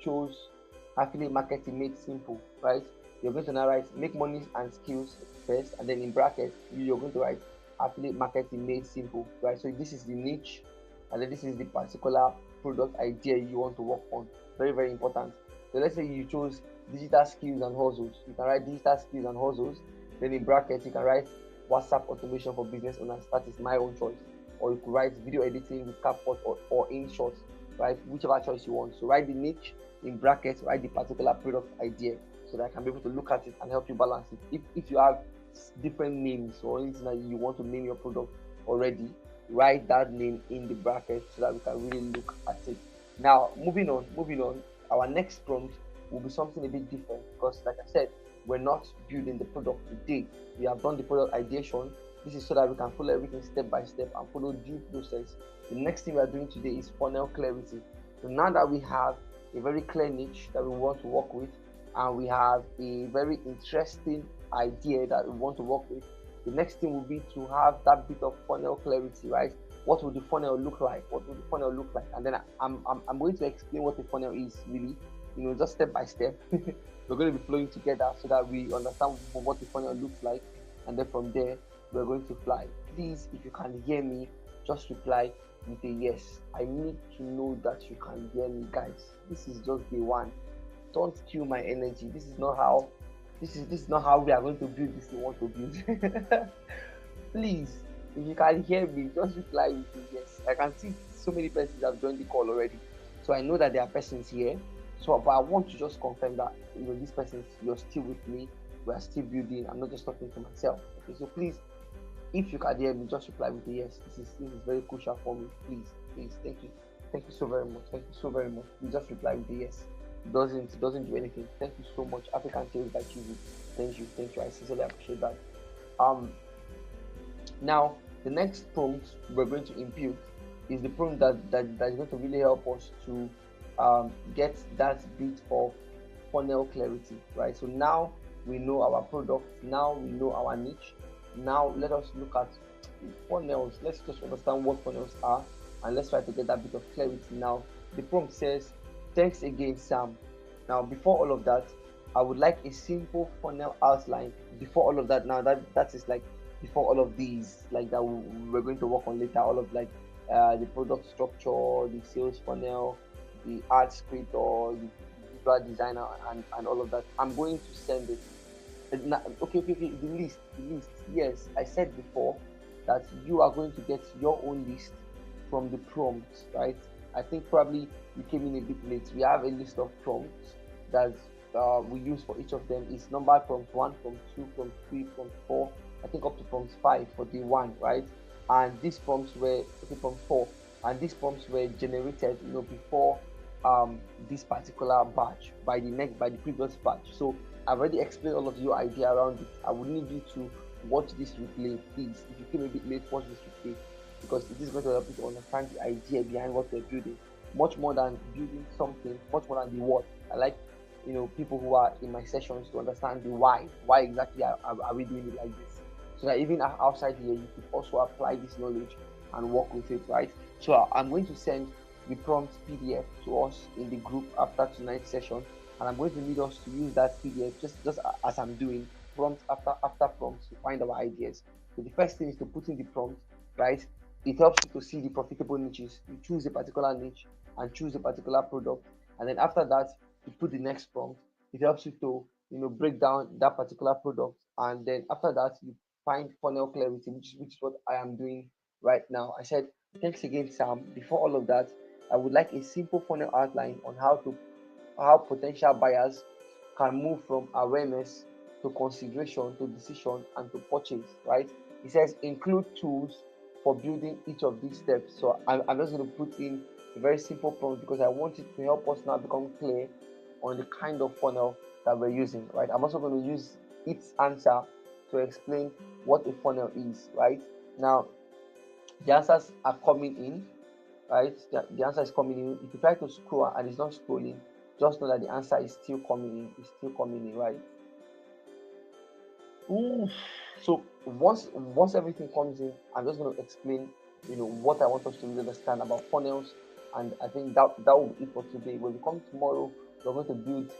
chose affiliate marketing made simple, right? You're going to now write make money and skills first, and then in brackets you're going to write affiliate marketing made simple, right? So this is the niche, and then this is the particular product idea you want to work on. Very, very important. So let's say you chose digital skills and hustles. You can write digital skills and hustles. Then in brackets, you can write WhatsApp automation for business owners. That is my own choice. Or you could write video editing with CapCut or InShot, right? Whichever choice you want. So write the niche in brackets, write the particular product idea so that I can be able to look at it and help you balance it. If you have different names or anything that you want to name your product already, write that name in the bracket so that we can really look at it. Now, moving on. our next prompt will be something a bit different, because like I said, we're not building the product today. We have done the product ideation. This is so that we can follow everything step by step and follow due process. The next thing we are doing today is funnel clarity. So now that we have a very clear niche that we want to work with, and we have a very interesting idea that we want to work with, the next thing will be to have that bit of funnel clarity, right? What will the funnel look like? What will the funnel look like? And then I'm going to explain what the funnel is really, just step by step. We're going to be flowing together so that we understand what the funnel looks like, and then from there we're going to fly. Please, if you can hear me, just reply with a yes. I need to know that you can hear me, guys. This is just day one. Don't kill my energy. This is not how we are going to build this we want to build. Please, if you can hear me, just reply with a yes. I can see so many persons have joined the call already. So I know that there are persons here. So but I want to just confirm that these persons, you're still with me, we are still building. I'm not just talking to myself. Okay, so please, if you can hear me, just reply with a yes. This is very crucial for me. Please, thank you. Thank you so very much. Thank you so very much. You just reply with a yes. It doesn't do anything. Thank you so much. African Tales by Chibu. Thank you. I sincerely appreciate that. Um Now the next prompt we're going to impute is the prompt that is going to really help us to get that bit of funnel clarity, right? So now we know our product, now we know our niche. Now let us look at funnels. Let's just understand what funnels are, and let's try to get that bit of clarity. Now the prompt says, thanks again, Sam. Now before all of that, I would like a simple funnel outline. Before all of that, now that is like before all of these, like that we're going to work on later, all of like the product structure, the sales funnel, the art script, or the visual designer, and all of that. I'm going to send it. Okay. The list. Yes, I said before that you are going to get your own list from the prompts, right? I think probably you came in a bit late. We have a list of prompts that we use for each of them. Is number prompt one, prompt two, prompt three, prompt four. I think up to prompt five for day one, right? And these prompts were okay, prompt four, and these prompts were generated, before this particular batch by the previous batch. So I've already explained all of your idea around it. I would need you to watch this replay, please. If you came a bit late, watch this replay, because it is going to help you to understand the idea behind what we're building. Much more than building something, much more than the what. I like, people who are in my sessions to understand the why. Why exactly are we doing it like this? So that even outside here, you could also apply this knowledge and work with it, right? So I'm going to send the prompt PDF to us in the group after tonight's session, and I'm going to need us to use that PDF just as I'm doing prompt after prompt to find our ideas. So the first thing is to put in the prompt, right? It helps you to see the profitable niches. You choose a particular niche and choose a particular product, and then after that, you put the next prompt. It helps you to break down that particular product, and then after that, you find funnel clarity, which is what I am doing right now. I said, thanks again, Sam. Before all of that, I would like a simple funnel outline on how potential buyers can move from awareness to consideration to decision and to purchase, right? It says include tools for building each of these steps. So I'm just going to put in a very simple prompt because I want it to help us now become clear on the kind of funnel that we're using, right? I'm also going to use its answer to explain what a funnel is, right? Now, the answers are coming in, right? The answer is coming in. If you try to scroll and it's not scrolling, just know that the answer is still coming in. It's still coming in, right? Ooh. So once everything comes in, I'm just going to explain, what I want us to really understand about funnels, and I think that will be it for today. When we come tomorrow, we're going to build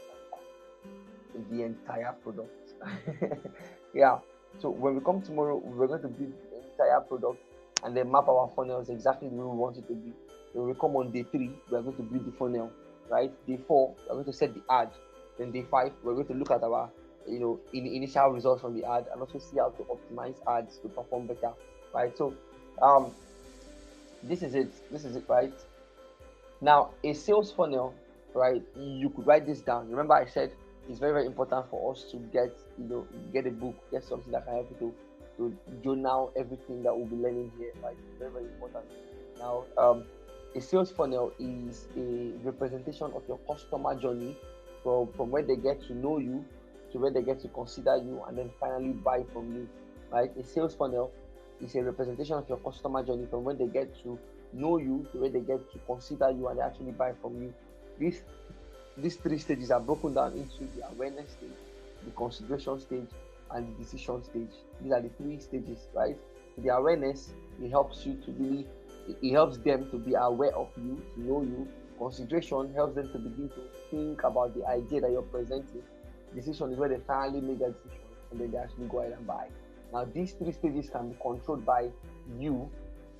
the entire product. Yeah. So when we come tomorrow, we're going to build the entire product and then map our funnels exactly the way we want it to be. When we come on day three, we're going to build the funnel, right? Day four, we're going to set the ad. Then day five, we're going to look at our, initial results from the ad and also see how to optimize ads to perform better, right? So, um, this is it. This is it, right? Now, a sales funnel, right? You could write this down. Remember, I said it's very, very important for us to get a book, get something that can help you to journal everything that we'll be learning here. Right? It's very, very important. Now, A sales funnel is a representation of your customer journey from when they get to know you to when they get to consider you and then finally buy from you. Right? A sales funnel is a representation of your customer journey from when they get to know you to when they get to consider you and they actually buy from you. These these three stages are broken down into the awareness stage, the consideration stage, and the decision stage. These are the three stages, right? So the awareness, it helps you to really, it helps them to be aware of you, to know you. Consideration helps them to begin to think about the idea that you're presenting. Decision is where they finally make their decision and then they actually go ahead and buy. Now, these three stages can be controlled by you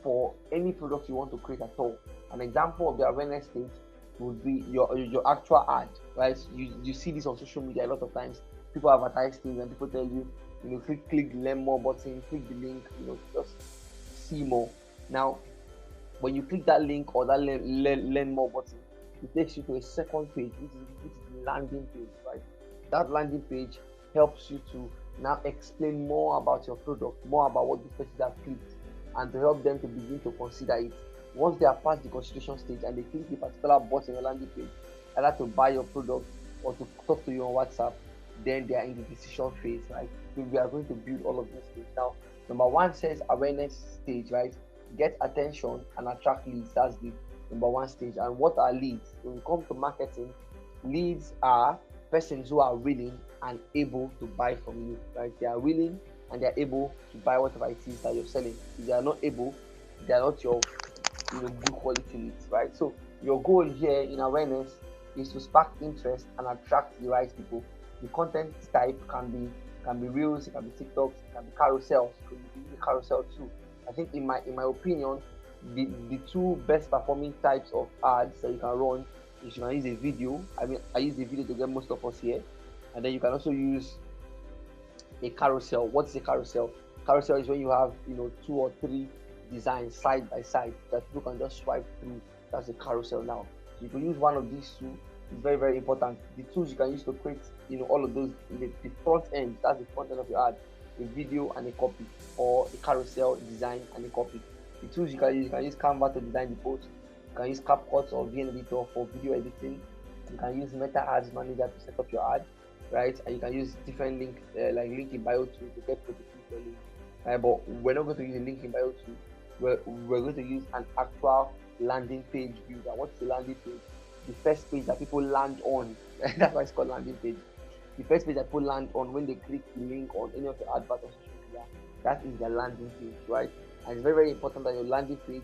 for any product you want to create at all. An example of the awareness stage would be your actual ad, right? You see this on social media a lot of times. People advertise things and people tell you, click the learn more button, click the link, just see more. Now, when you click that link or that learn more button, it takes you to a second page, which is the landing page, right? That landing page helps you to now explain more about your product, more about what the person have clicked, and to help them to begin to consider it. Once they are past the consideration stage and they click the particular button on your landing page, either to buy your product or to talk to you on WhatsApp, then they are in the decision phase, right? So we are going to build all of these things. Now, number one says awareness stage, right? Get attention and attract leads. That's the number one stage. And what are leads? When we come to marketing, leads are persons who are willing and able to buy from you, right? They are willing and they are able to buy whatever it is that you're selling. If they are not able, they are not your good quality leads, right? So your goal here in awareness is to spark interest and attract the right people. The content type can be reels, it can be TikToks, it can be carousels. You can use a carousel too. I think in my opinion, the two best performing types of ads that you can run is you can use a video. I mean, I use a video to get most of us here, and then you can also use a carousel. What's a carousel? Carousel is when you have two or three designs side by side that people can just swipe through. That's a carousel now. So you can use one of these two. It's very, very important. The tools you can use to create all of those, the front end, that's the front end of your ad, a video and a copy, or a carousel design and a copy. The tools you can use Canva to design the post. You can use CapCut or VN Editor for video editing. You can use Meta Ads Manager to set up your ad, right? And you can use different link, like link in bio tool to get people to click your link. Right? But we're not going to use a link in bio tool. We're going to use an actual landing page builder. What's the landing page? The first page that people land on. That's why it's called landing page. The first page that people land on when they click the link on any of the adverts on social media, that is the landing page, right? And it's very, very important that your landing page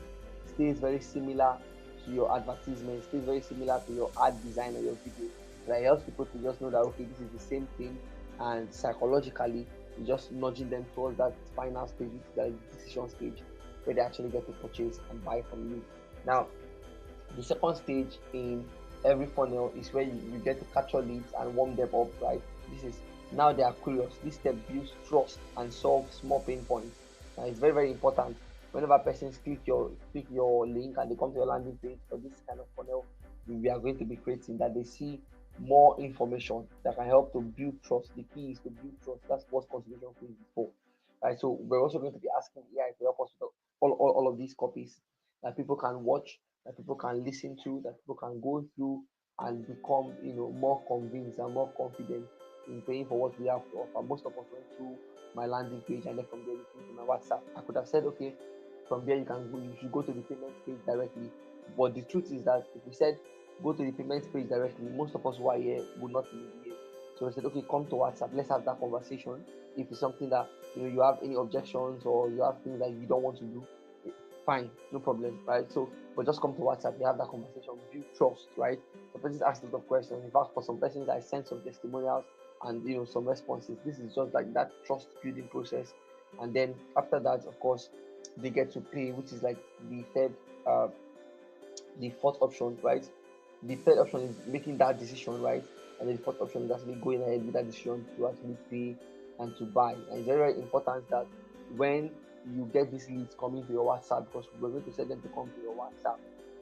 stays very similar to your advertisement, stays very similar to your ad design or your video. That helps people to just know that okay, this is the same thing, and psychologically, you're just nudging them towards that final stage, which is the decision stage, where they actually get to purchase and buy from you. Now, the second stage in every funnel is where you get to capture leads and warm them up, right? This is now they are curious. This step builds trust and solves small pain points. Now it's very, very important. Whenever persons click your link and they come to your landing page for this kind of funnel, we are going to be creating that they see more information that can help to build trust. The key is to build trust. That's what consideration phase is for. Right. So we're also going to be asking AI to help us with all of these copies that people can watch, that people can listen to, that people can go through and become, more convinced and more confident in paying for what we have to offer. Most of us went through my landing page and then from there we came to my WhatsApp. I could have said, okay, from there you should go to the payment page directly. But the truth is that if we said go to the payment page directly, most of us who are here would not be here. So we said, okay, come to WhatsApp, let's have that conversation. If it's something that you have any objections or you have things that you don't want to do, fine, no problem, right? So, but just come to WhatsApp, we have that conversation, build trust, right? Some persons ask a lot of questions. In fact, for some persons, I sent some testimonials and some responses. This is just like that trust building process, and then after that, of course, they get to pay, which is like uh, the fourth option, right? The third option is making that decision, right? And then the fourth option is actually going ahead with that decision to actually pay and to buy. And it's very, very important that when you get these leads coming to your WhatsApp, because we're going to send them to come to your WhatsApp,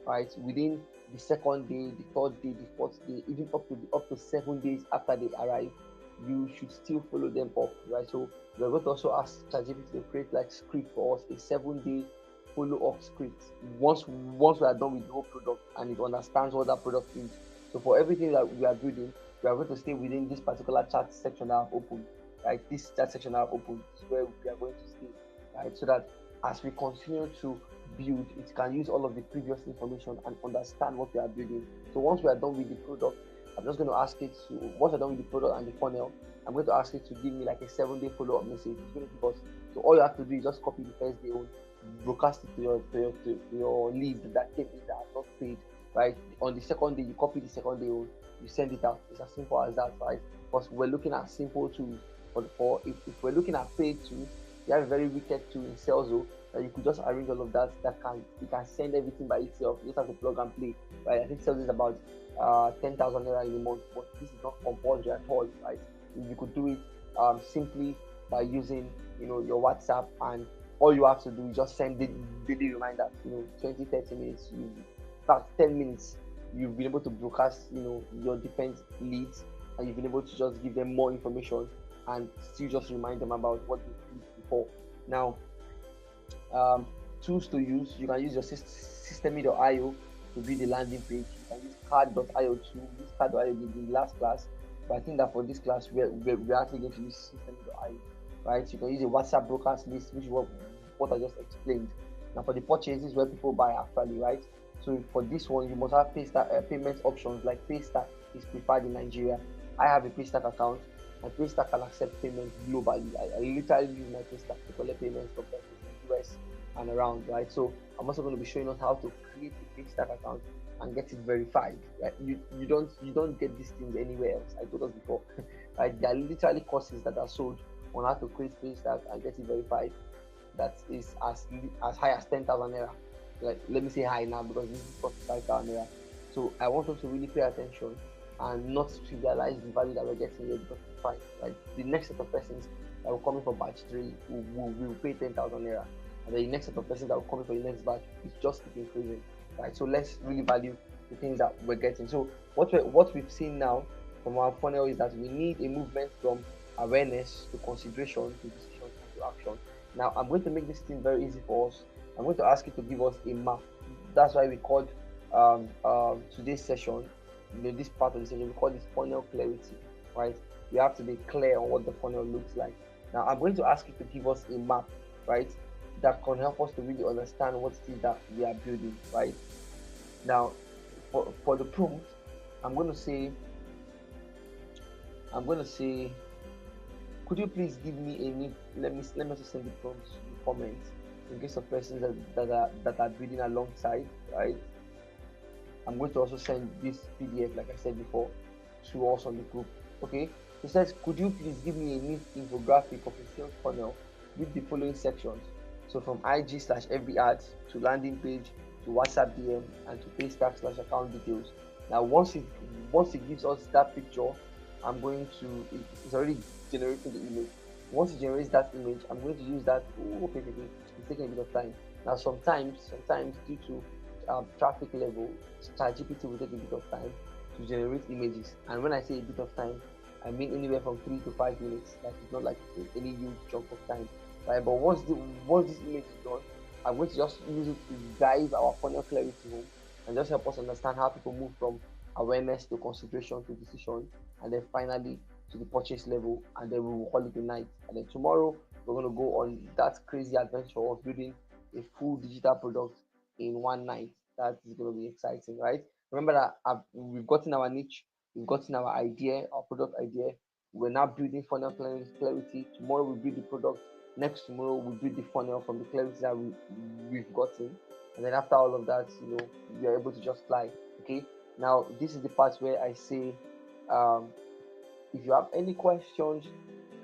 right? Within the second day, the third day, the fourth day, even up to 7 days after they arrive, you should still follow them up, right? So we're going to also ask ChatGPT to create like script for us, a 7 day follow up script once we are done with the whole product and it understands what that product is. So for everything that we are building, we are going to stay within this particular chat section that I've opened. Right, this chat section that I've opened is where we are going to stay. Right, so that as we continue to build, it can use all of the previous information and understand what we are building. So once we are done with the product, I'm just going to ask it to, once we're done with the product and the funnel, I'm going to ask it to give me like a 7-day follow-up message. It's going to give us, so all you have to do is just copy the first day on, broadcast it to your leads that came in that are not paid. Right, on the second day you copy the second day on, you send it out. It's as simple as that, right? Because we're looking at simple tools. For if we're looking at paid tools, you have a very wicked tool in sales that you could just arrange all of that, that can, you can send everything by itself. You just have to plug and play. Right, I think sales is about 10,000 naira in a month, but this is not compulsory at all. Right, you could do it simply by using, your WhatsApp, and all you have to do is just send the daily reminders. 20-30 minutes, in fact 10 minutes, you've been able to broadcast your different leads, and you've been able to just give them more information and still just remind them about what they did before. Now, um, tools to use, you can use your system.io to build the landing page. You can use card.io to use card.io in the last class, but I think that for this class we're actually going to use system.io. Right, you can use a WhatsApp broadcast list, which is what I just explained. Now for the purchases where people buy actually, right? So for this one you must have payment options, like Paystack is preferred in Nigeria. I have a Paystack account, and Paystack can accept payments globally. I literally use my Paystack to collect payments from the US and around, right? So I'm also going to be showing us how to create a Paystack account and get it verified. Right? You don't get these things anywhere else. I told us before. Right? There are literally courses that are sold on how to create Paystack and get it verified. That is as high as 10,000 naira. Like, let me say high now because this is 45,000 naira. So I want us to really pay attention and not trivialize the value that we're getting here, because it's fine. Like, the next set of persons that will come in for batch 3 will pay 10,000 naira, and the next set of persons that will come in for the next batch is just keep increasing. Right. So let's really value the things that we're getting. So what we've seen now from our funnel is that we need a movement from awareness to consideration to decision and to action. Now I'm going to make this thing very easy for us. I'm going to ask you to give us a map. That's why we called today's session, this part of the session, we call this funnel clarity. Right? We have to be clear on what the funnel looks like. Now I'm going to ask you to give us a map, right, that can help us to really understand what it is that we are building. Right? Now, for the prompt, I'm going to say, I'm going to say could you please give me a new, let me also send it from the comments in case of persons that are reading alongside, right? I'm going to also send this PDF, like I said before, to us on the group. Okay. It says, could you please give me a neat infographic of a sales funnel with the following sections? So from IG/FB ads to landing page to WhatsApp DM and to Paystack/account details. Now once it gives us that picture, I'm going to, it's already generating the image. Once it generates that image, I'm going to use that. Oh, okay, it's taking a bit of time. Now sometimes due to traffic level, ChatGPT will take a bit of time to generate images. And when I say a bit of time, I mean anywhere from 3 to 5 minutes. Like, it's not like any huge chunk of time, right? But once this image is done, I'm going to just use it to drive our funnel clarity home and just help us understand how people move from awareness to consideration to decision, and then finally to the purchase level, and then we will call it a night. And then tomorrow we're going to go on that crazy adventure of building a full digital product in one night. That is going to be exciting, right? Remember that we've gotten our niche, we've gotten our idea, our product idea. We're now building funnel clarity. Tomorrow we build the product. Next tomorrow we build the funnel from the clarity that we've gotten. And then after all of that, we are able to just fly. Okay. Now this is the part where I say, um, if you have any questions,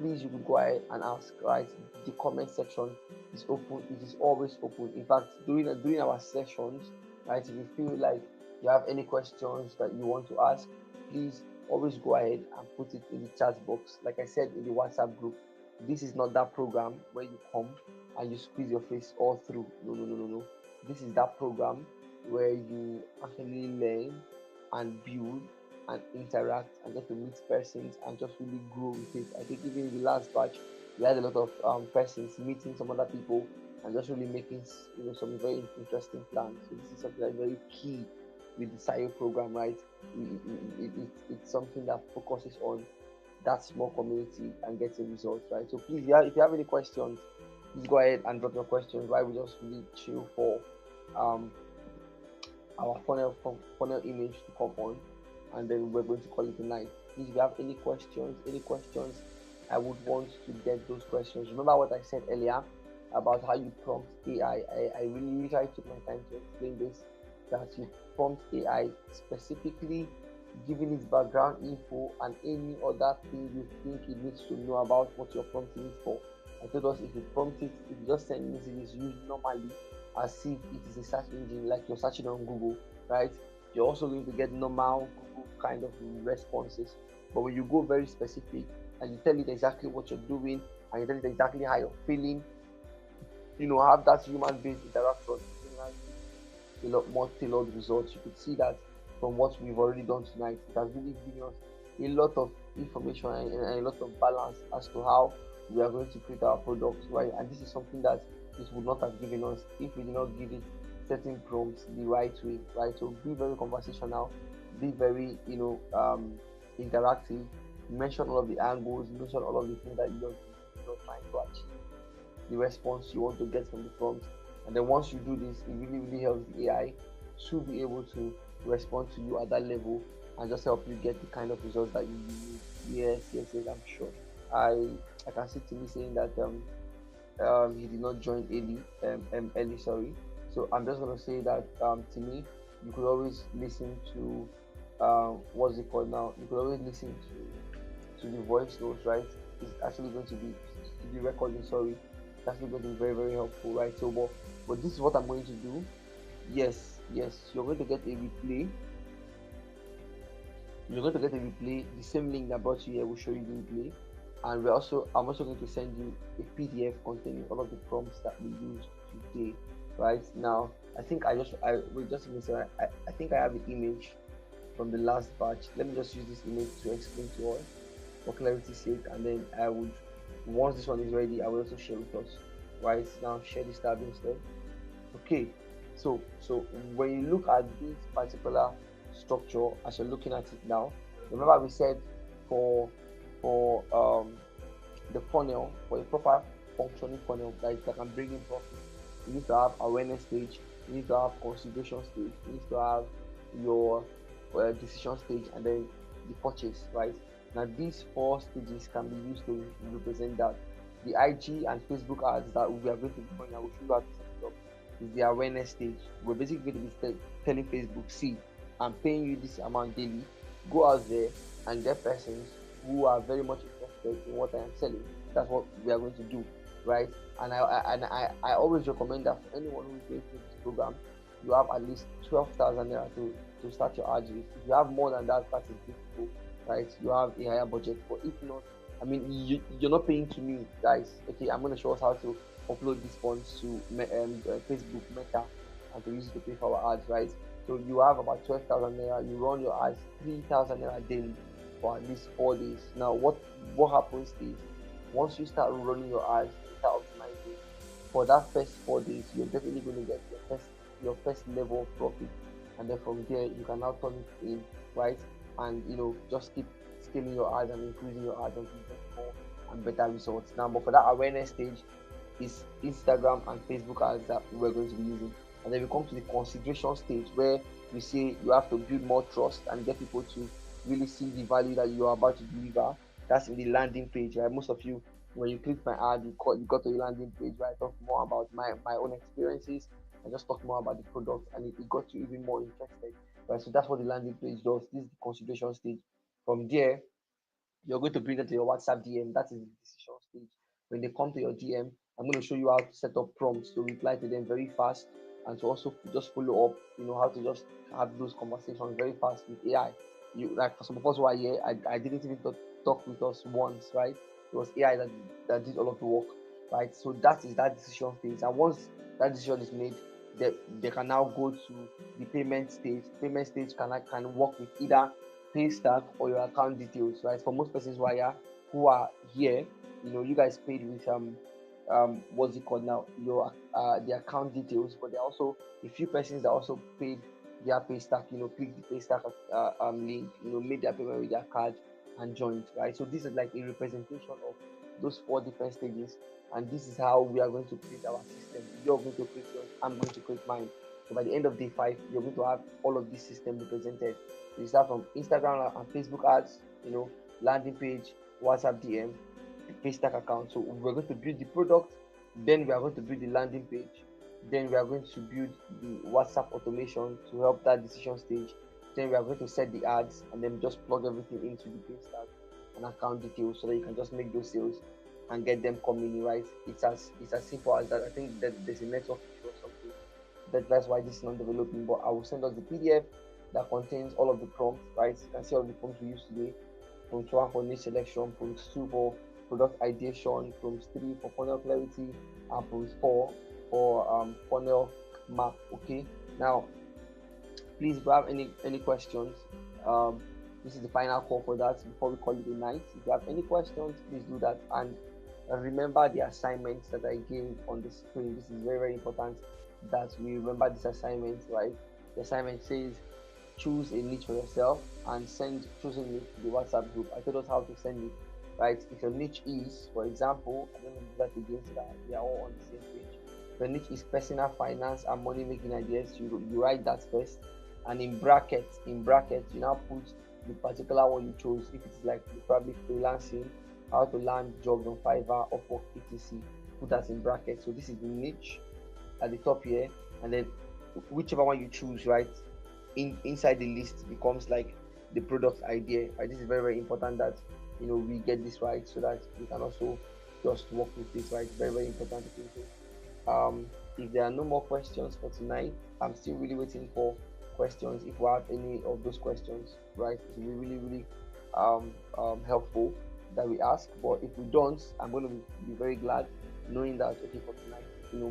please you can go ahead and ask. Right, the comment section is open. It is always open. In fact, during our sessions, right, if you feel like you have any questions that you want to ask, please always go ahead and put it in the chat box. Like I said in the WhatsApp group, this is not that program where you come and you squeeze your face all through. No, no, no, no, no. This is that program where you actually learn and build and interact and get to meet persons and just really grow with it. I think even in the last batch, we had a lot of persons meeting some other people and just really making some very interesting plans. So this is something that's very key with the CYOE program, right? It's something that focuses on that small community and getting results, right? So please, yeah, if you have any questions, please go ahead and drop your questions. Right, we just really chill for um our funnel image to come on, and then we're going to call it a night. Please, if you have any questions, I would want to get those questions. Remember what I said earlier about how you prompt AI. I really try took my time to explain this, that you prompt AI specifically giving its background info and any other thing you think it needs to know about what you're prompting it for. I told us if you prompt it, if you just send messages used normally as if it is a search engine like you're searching on Google, right? You're also going to get normal Google kind of responses. But when you go very specific and you tell it exactly what you're doing and you tell it exactly how you're feeling, have that human based interaction, a lot more tailored results. You could see that from what we've already done tonight, it has really given us a lot of information and a lot of balance as to how we are going to create our products, right? And this is something that it would not have given us if we did not give it certain prompts the right way, right? So be very conversational, be very, interactive. Mention all of the angles, mention all of the things that you're trying to achieve, the response you want to get from the prompt. And then once you do this, it really, really helps the AI to be able to respond to you at that level and just help you get the kind of results that you need. Yes, yes, yes, I'm sure. I can see Timmy saying that he did not join early, sorry. So I'm just gonna say that Timmy, you could always listen to what's it called now? You could always listen to the voice notes, right? It's actually going to be to the recording, sorry. It's actually going to be very, very helpful, right? So but this is what I'm going to do. Yes, yes, you're going to get a replay. You're going to get a replay. The same link that brought you here will show you the replay. And I'm also going to send you a PDF containing all of the prompts that we used today. Right now, I think I will just say I think I have the image from the last batch. Let me just use this image to explain to us for clarity's sake, and then I would, once this one is ready, I will also share with us. Right now, share this tab instead. Okay, so when you look at this particular structure as you're looking at it now, remember we said for for the funnel, for a proper functioning funnel that can bring in profit, you need to have awareness stage, you need to have consideration stage, you need to have your decision stage, and then the purchase, right? Now these four stages can be used to represent that. The IG and Facebook ads that we are going to be doing, I will show you how to set it up, is the awareness stage. We're basically going to be telling Facebook, see, I'm paying you this amount daily. Go out there and get persons who are very much interested in what I am selling. That's what we are going to do, right? And I always recommend that for anyone who is going through this program, you have at least 12,000 naira to start your ads with. If you have more than that, that is beautiful, right? You have a higher budget. But if not, I mean, you're not paying to me, guys. Okay, I'm going to show us how to upload these funds to Facebook Meta and to use it to pay for our ads, right? So you have about 12,000 naira. You run your ads 3,000 naira daily for at least 4 days. Now, what happens is once you start running your ads, you start optimizing. For that first 4 days, you're definitely going to get your first level of profit, and then from there you can now turn it in, right? And just keep scaling your ads and increasing your ads until you get more and better results. Now, but for that awareness stage, is Instagram and Facebook ads that we're going to be using. And then we come to the consideration stage where we say you have to build more trust and get people to really see the value that you are about to deliver. That's in the landing page, right? Most of you, when you click my ad, you got to the landing page where I talk more about my own experiences and just talk more about the product, and it got you even more interested, right? So that's what the landing page does. This is the consideration stage. From there, you're going to bring them to your WhatsApp DM. That is the decision stage. When they come to your DM, I'm going to show you how to set up prompts to reply to them very fast and to also just follow up, how to just have those conversations very fast with AI. You like for some of us who are here, I didn't even talk with us once, right? It was AI that did all of the work, right? So that is that decision phase. And once that decision is made, they can now go to the payment stage. Payment stage can work with either pay stack or your account details, right? For most persons who are here, you guys paid with what's it called now, your the account details, but there are also a few persons that also paid their pay stack, click the pay stack link, made their payment with their card and joined, right? So this is like a representation of those four different stages, and this is how we are going to create our system. You're going to create yours, I'm going to create mine. So by the end of day 5, you're going to have all of this system represented. So you start from Instagram and Facebook ads, landing page, WhatsApp DM, the paystack account. So we're going to build the product, then we are going to build the landing page, then we are going to build the WhatsApp automation to help that decision stage. Then we are going to set the ads and then just plug everything into the paystack and account details so that you can just make those sales and get them coming in, right? It's as simple as that. I think that there's a network issue or something. That's why this is not developing. But I will send us the PDF that contains all of the prompts, right? You can see all the prompts we used today. Prompt 1 for niche selection, prompt 2 for product ideation, prompt 3 for funnel clarity, and prompt 4 for funnel map. Okay. Now, please, if you have any questions, um, this is the final call for that before we call it a night. If you have any questions, please do that. And remember the assignments that I gave on the screen. This is very, very important that we remember this assignment, right? The assignment says choose a niche for yourself and send chosen niche to the WhatsApp group. I told us how to send it, right? If your niche is, for example, I don't know if that again so that we are all on the same page. Your niche is personal finance and money making ideas. You write that first, and in brackets, you now put the particular one you chose. If it's like probably freelancing, how to land jobs on Fiverr, Upwork, etc. Put that in brackets. So this is the niche at the top here, and then whichever one you choose, right? Inside the list becomes like the product idea, right? This is very, very important that we get this right so that we can also just work with it, right? Very, very important to think. If there are no more questions for tonight, I'm still really waiting for questions. If we have any of those questions, right, it will be really, really helpful that we ask. But if we don't, I'm going to be very glad knowing that okay, for tonight,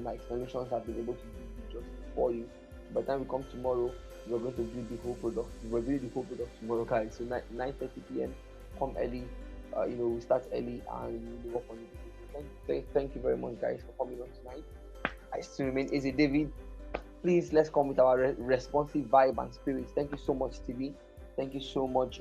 my explanations have been able to do just for you. By the time we come tomorrow, we're going to build the whole product. We're building the whole product tomorrow, guys. So 9:30 p.m. Come early. We start early and we work on it. Thank you very much, guys, for coming on tonight. I still remain Easy David. Please let's come with our responsive vibe and spirit. Thank you so much, TV. Thank you so much,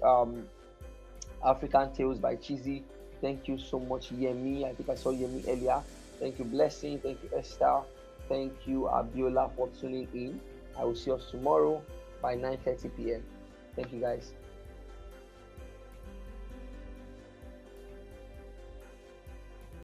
African Tales by Cheesy. Thank you so much, Yemi. I think I saw Yemi earlier. Thank you, Blessing. Thank you, Esther. Thank you, Abiola, for tuning in. I will see us tomorrow by 9:30 p.m. Thank you, guys.